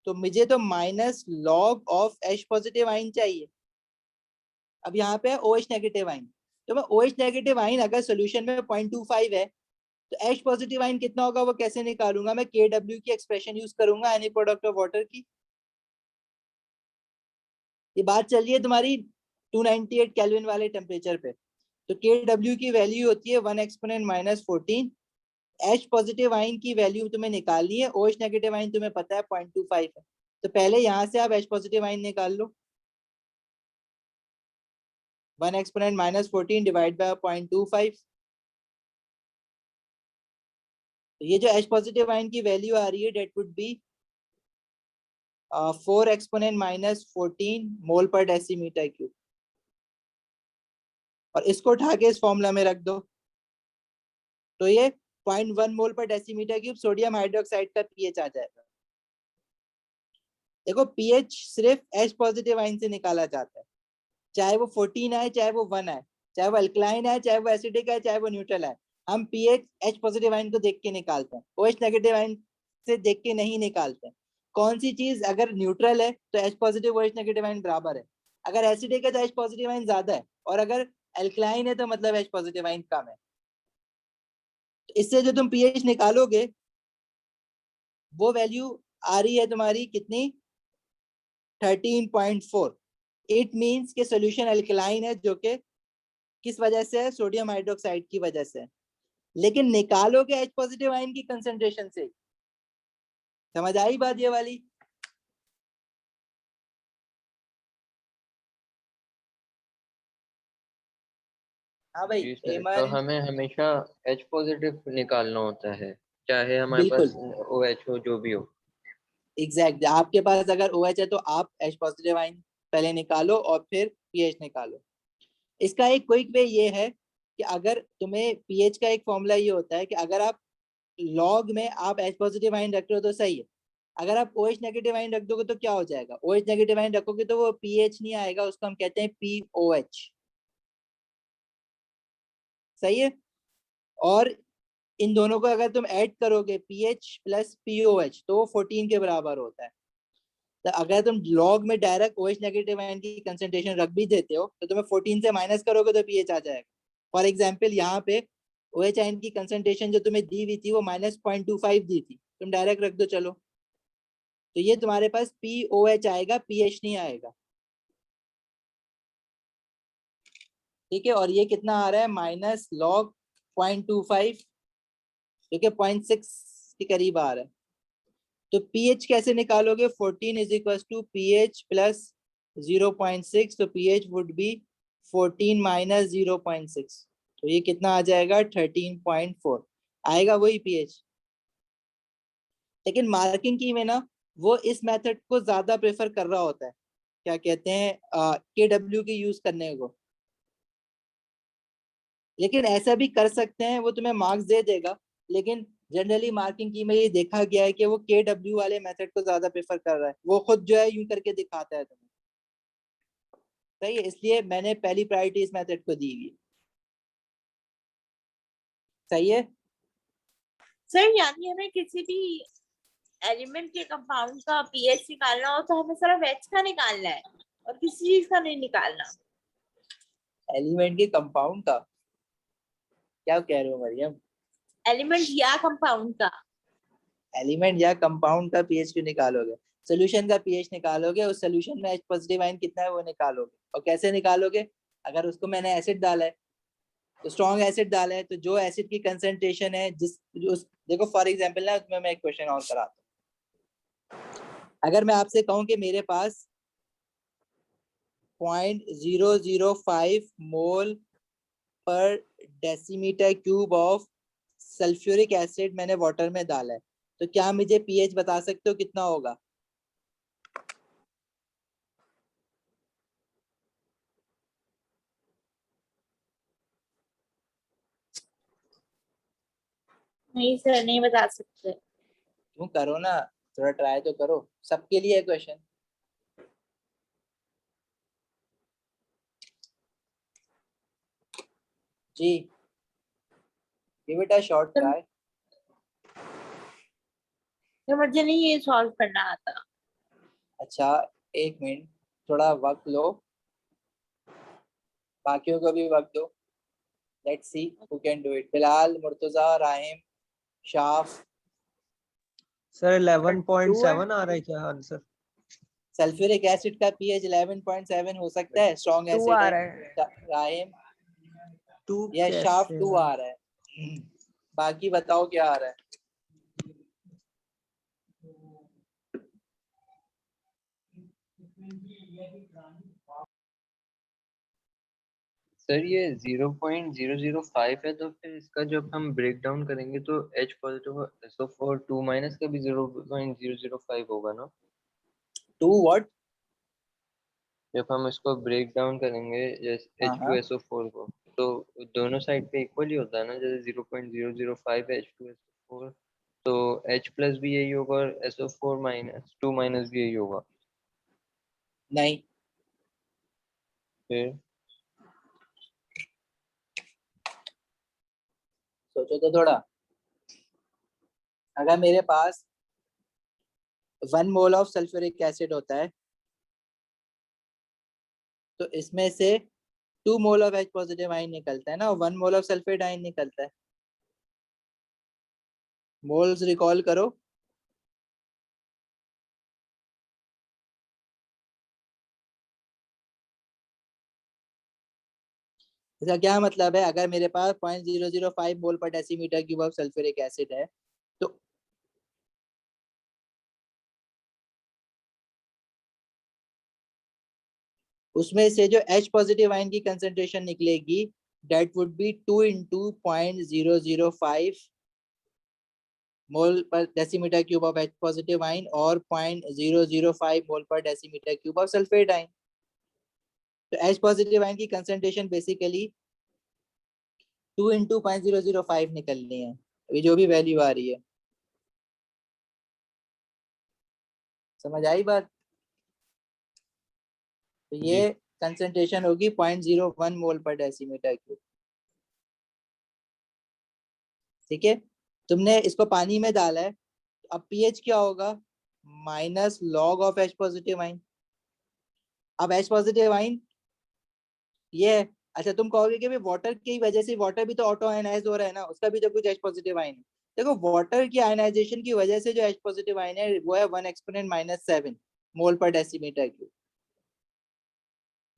तो मुझे तो minus log of H positive ion चाहिए। अब यहाँ पे OH नेगेटिव आयन, तो मैं OH नेगेटिव आयन अगर सोल्यूशन में 0.25 है तो H पॉजिटिव आयन कितना होगा वो कैसे निकालूंगा? मैं KW की एक्सप्रेशन यूज करूंगा, एनी प्रोडक्ट ऑफ वाटर की। ये बात चल रही है तुम्हारी 298 केल्विन वाले टेम्परेचर पे, तो KW की वैल्यू होती है 1 एक्सपोनेंट -14। H पॉजिटिव आयन की वैल्यू तुम्हें निकालनी है, OH नेगेटिव आयन तुम्हें पता है 0.25 है, तो पहले यहाँ से आप H पॉजिटिव आयन निकाल लो। 1 एक्सपोनेंट -14 डिवाइड बाय 0.25। ये जो H पॉजिटिव आयन की वैल्यू आ रही है डेट वुड बी 4 एक्सपोनेंट -14 मोल पर डेसीमीटर क्यूब, और इसको उठा के इस फॉर्मूला में रख दो, तो ये 0.1 मोल पर डेसीमीटर क्यूब सोडियम हाइड्रोक्साइड का पीएच आ जाएगा। देखो पीएच सिर्फ H पॉजिटिव आयन से निकाला जाता है, चाहे वो 14 आए चाहे वो 1 आए, चाहे वो अल्कलाइन है चाहे वो एसिडिक है चाहे वो न्यूट्रल है, हम पीएच H पॉजिटिव आयन को देख के निकालते हैं, OH नेगेटिव आयन से देख के नहीं निकालते हैं। कौन सी चीज अगर न्यूट्रल है तो H positive OH negative ion बराबर है, अगर एसिडिक है तो H पॉजिटिव आयन ज्यादा है, और अगर अल्कलाइन है तो मतलब H पॉजिटिव आयन कम है। तो इससे जो तुम पीएच निकालोगे वो वैल्यू आ रही है तुम्हारी कितनी, 13.4। इट मींस के सोल्यूशन अल्कलाइन है, जो कि किस वजह से है, सोडियम हाइड्रोक्साइड की वजह से, लेकिन निकालोगे H पॉजिटिव आयन की कंसंट्रेशन से। समझ आई बात ये वाली? हाँ भाई जी सर, तो एमन, हमें हमेशा H पॉजिटिव निकालना होता है, चाहे हमारे पास OH हो, जो भी हो। एग्जैक्ट आपके पास अगर OH है तो आप H पॉजिटिव आयन पहले निकालो और फिर पीएच निकालो। इसका एक क्विक वे ये है कि अगर तुम्हें पीएच का एक फॉर्मूला ये होता है कि अगर आप लॉग में आप H पॉजिटिव आयन रख रहे हो तो सही है, अगर आप OH नेगेटिव आयन रख दोगे तो क्या हो जाएगा, OH नेगेटिव आयन रखोगे तो वो पीएच नहीं आएगा, उसको हम कहते हैं POH। सही है, और इन दोनों को अगर तुम ऐड करोगे पीएच प्लस POH तो वो 14 के बराबर होता है। तो अगर तुम लॉग में डायरेक्ट OH नेगेटिव आयन की कंसंट्रेशन रख भी देते हो तो तुम्हें 14 से माइनस करोगे तो पीएच आ जाएगा। फॉर एग्जांपल यहाँ पे OH आयन की कंसंट्रेशन जो तुम्हें दी हुई थी वो -0.25 दी थी, तुम डायरेक्ट रख दो चलो, तो ये तुम्हारे पास POH आएगा, pH नहीं आएगा। ठीक है, और ये कितना आ रहा है, -log.0.25, जो कि 0.6 के करीब आ रहा है। तो pH कैसे निकालोगे, 14 = pH + 0.6, तो pH वुड बी 14 - 0.6, तो ये कितना आ जाएगा, 13.4 आएगा वही pH। लेकिन मार्किंग की में ना वो इस मेथड को ज्यादा प्रेफर कर रहा होता है, क्या कहते हैं, KW की यूज करने को। लेकिन ऐसा भी कर सकते हैं, वो तुम्हें मार्क्स दे देगा, लेकिन जनरली मार्किंग की में ये देखा गया है कि वो KW वाले मेथड को ज्यादा प्रेफर कर रहा है, वो खुद जो है यूं करके दिखाता है तुम्हें। सही है, इसलिए मैंने पहली प्रायोरिटी इस मेथड को दी हुई है। सही है सर, यानी हमें किसी भी एलिमेंट के कंपाउंड का पीएच निकालना हो तो हमें सिर्फ H का निकालना है और किसी चीज का नहीं निकालना। एलिमेंट के कंपाउंड का क्या कह रहे हो मरियम, एलिमेंट या कंपाउंड का। एलिमेंट या कंपाउंड का पीएच क्यों निकालोगे, सोल्यूशन का पीएच निकालोगे, उस सोल्यूशन में H पॉजिटिव आयन कितना है वो निकालोगे। और कैसे निकालोगे, अगर उसको मैंने एसिड डाला है तो स्ट्रॉन्ग एसिड डाला है, तो जो एसिड की कंसंट्रेशन है देखो फॉर एग्जांपल ना, उसमें मैं एक क्वेश्चन और कराता हूँ। अगर मैं आपसे कहूँ कि मेरे पास 0.005 मोल पर decimetre cube of sulphuric acid मैंने वाटर में डाला है, तो क्या मुझे पीएच बता सकते हो कितना होगा। नहीं सर, नहीं बता सकते। तुम करो ना, थोड़ा ट्राई तो करो, सबके लिए क्वेश्चन। जी give it a short try. तो मुझे नहीं ये सॉल्व करना आता। अच्छा एक मिनट, थोड़ा वक्त लो, बाकियों को भी वक्त दो। Let's see who can do it. Bilal, Murtaza, Rahim, shaft. Sir 11.7 आ रहा है क्या आंसर? सल्फ्यूरिक एसिड का पीएच 11.7 हो सकता है, स्ट्रॉन्ग 2 एसिड आ है। रहा है। राहिम 2 या शाफ कैसे? 2 आ रहा है। बाकी बताओ क्या आ रहा है। सर ये 0.005 है, तो फिर इसका जब हम ब्रेक डाउन करेंगे तो H पॉजिटिव SO4 2 माइनस का भी 0.005 होगा ना? 2 व्हाट? जब हम इसको ब्रेक डाउन करेंगे जैसे हाँ H2SO4 को, तो दोनों साइड पे इक्वल ही होता है ना, जैसे 0.005 है H2SO4, तो H प्लस भी यही होगा और SO4 माइनस 2 माइनस भी यही होगा। नहीं, फिर सोचो तो थोड़ा। अगर मेरे पास 1 मोल ऑफ सल्फ्यूरिक एसिड होता है, तो इसमें से 2 mole of H positive ion निकलता है ना, और 1 मोल ऑफ सल्फेट आयन निकलता है। मोल्स रिकॉल करो। इसका क्या मतलब है, अगर मेरे पास 0.005 मोल पर decimetre cube of sulphuric acid है, तो उसमें से जो H पॉजिटिव आयन की कंसंट्रेशन निकलेगी, that would be 2 into 0.005 मोल पर decimetre cube of H positive ion और 0.005 मोल पर decimetre cube of sulphate ion. तो H पॉजिटिव आयन की कंसंट्रेशन बेसिकली 2 into 0.005 निकलनी है, अभी जो भी वैल्यू आ रही है। समझ आई बात? तो ये कंसंट्रेशन होगी 0.01 मोल पर डेसीमीटर क्यूब। ठीक है, तुमने इसको पानी में डाला है, अब पीएच क्या होगा, -log of H positive ion. अब H पॉजिटिव आयन ये है, अच्छा तुम कहोगे कि भाई वाटर की वजह से, वाटर भी तो ऑटो आयनाइज हो रहा है ना, उसका भी तो कुछ H पॉजिटिव आयन है। देखो वाटर की आयनाइजेशन की वजह से जो H पॉजिटिव आयन है वो है 1 एक्सपोनेंट -7 मोल पर डेसीमीटर क्यूब।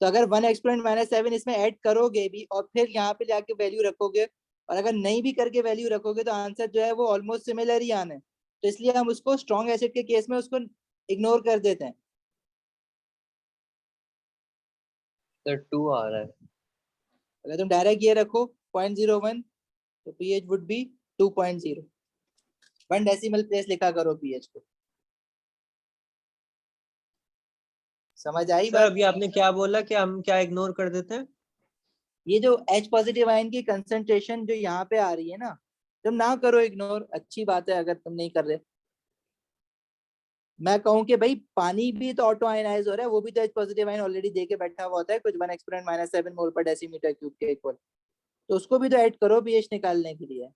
तो अगर 1 एक्सपोनेंट -7 इसमें ऐड करोगे भी और फिर यहाँ पे जाके वैल्यू रखोगे, और अगर नहीं भी करके वैल्यू रखोगे तो आंसर जो है वो ऑलमोस्ट सिमिलर ही आना है। तो इसलिए हम उसको स्ट्रॉन्ग एसिड के केस में उसको इग्नोर कर देते हैं। सर 2 आ रहा है। अगर तुम डायरेक्ट ये रखो 0.01 तो pH would be 2.0। 1 decimal place लिखा करो पीएच को। समझ आई सर बात? अभी आपने क्या बोला कि हम क्या इग्नोर कर देते हैं? ये जो H पॉजिटिव आयन की कंसंट्रेशन जो यहाँ पे आ रही है ना, तुम ना करो इग्नोर, अच्छी बात है अगर तुम नहीं कर रहे। मैं कहूँ कि भाई पानी भी तो ऑटो आयनाइज हो रहा है, वो भी तो H पॉजिटिव आयन ऑलरेडी दे के बैठा हुआ होता है कुछ 1 एक्सपोनेंट -7 मोल पर डेसीमीटर क्यूब के इक्वल, तो उसको भी तो ऐड करो पीएच निकालने के लिए।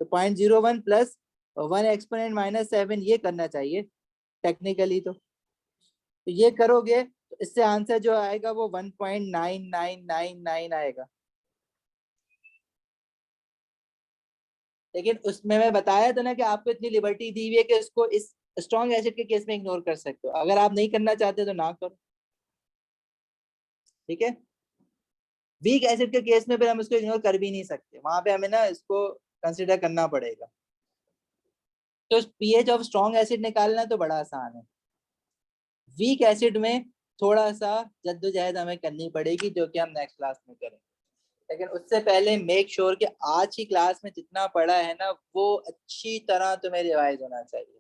तो 0.01 प्लस 1 एक्सपोनेंट -7 ये करना चाहिए टेक्निकली। तो ये करोगे तो इससे आंसर जो आएगा वो 1.9999 आएगा। लेकिन उसमें मैं बताया था ना कि आपको इतनी लिबर्टी दी हुई है कि उसको इस स्ट्रॉन्ग एसिड के केस में इग्नोर कर सकते हो, अगर आप नहीं करना चाहते तो ना करो, ठीक है। वीक एसिड के केस में फिर हम इसको इग्नोर कर भी नहीं सकते, वहां पे हमें ना इसको कंसिडर करना पड़ेगा। तो पीएच ऑफ स्ट्रॉन्ग एसिड निकालना तो बड़ा आसान है, वीक एसिड में थोड़ा सा जद्दोजहद हमें करनी पड़ेगी, जो कि हम नेक्स्ट क्लास में करेंगे। लेकिन उससे पहले मेक श्योर कि आज की क्लास में जितना पढ़ा है ना वो अच्छी तरह तुम्हें रिवाइज होना चाहिए।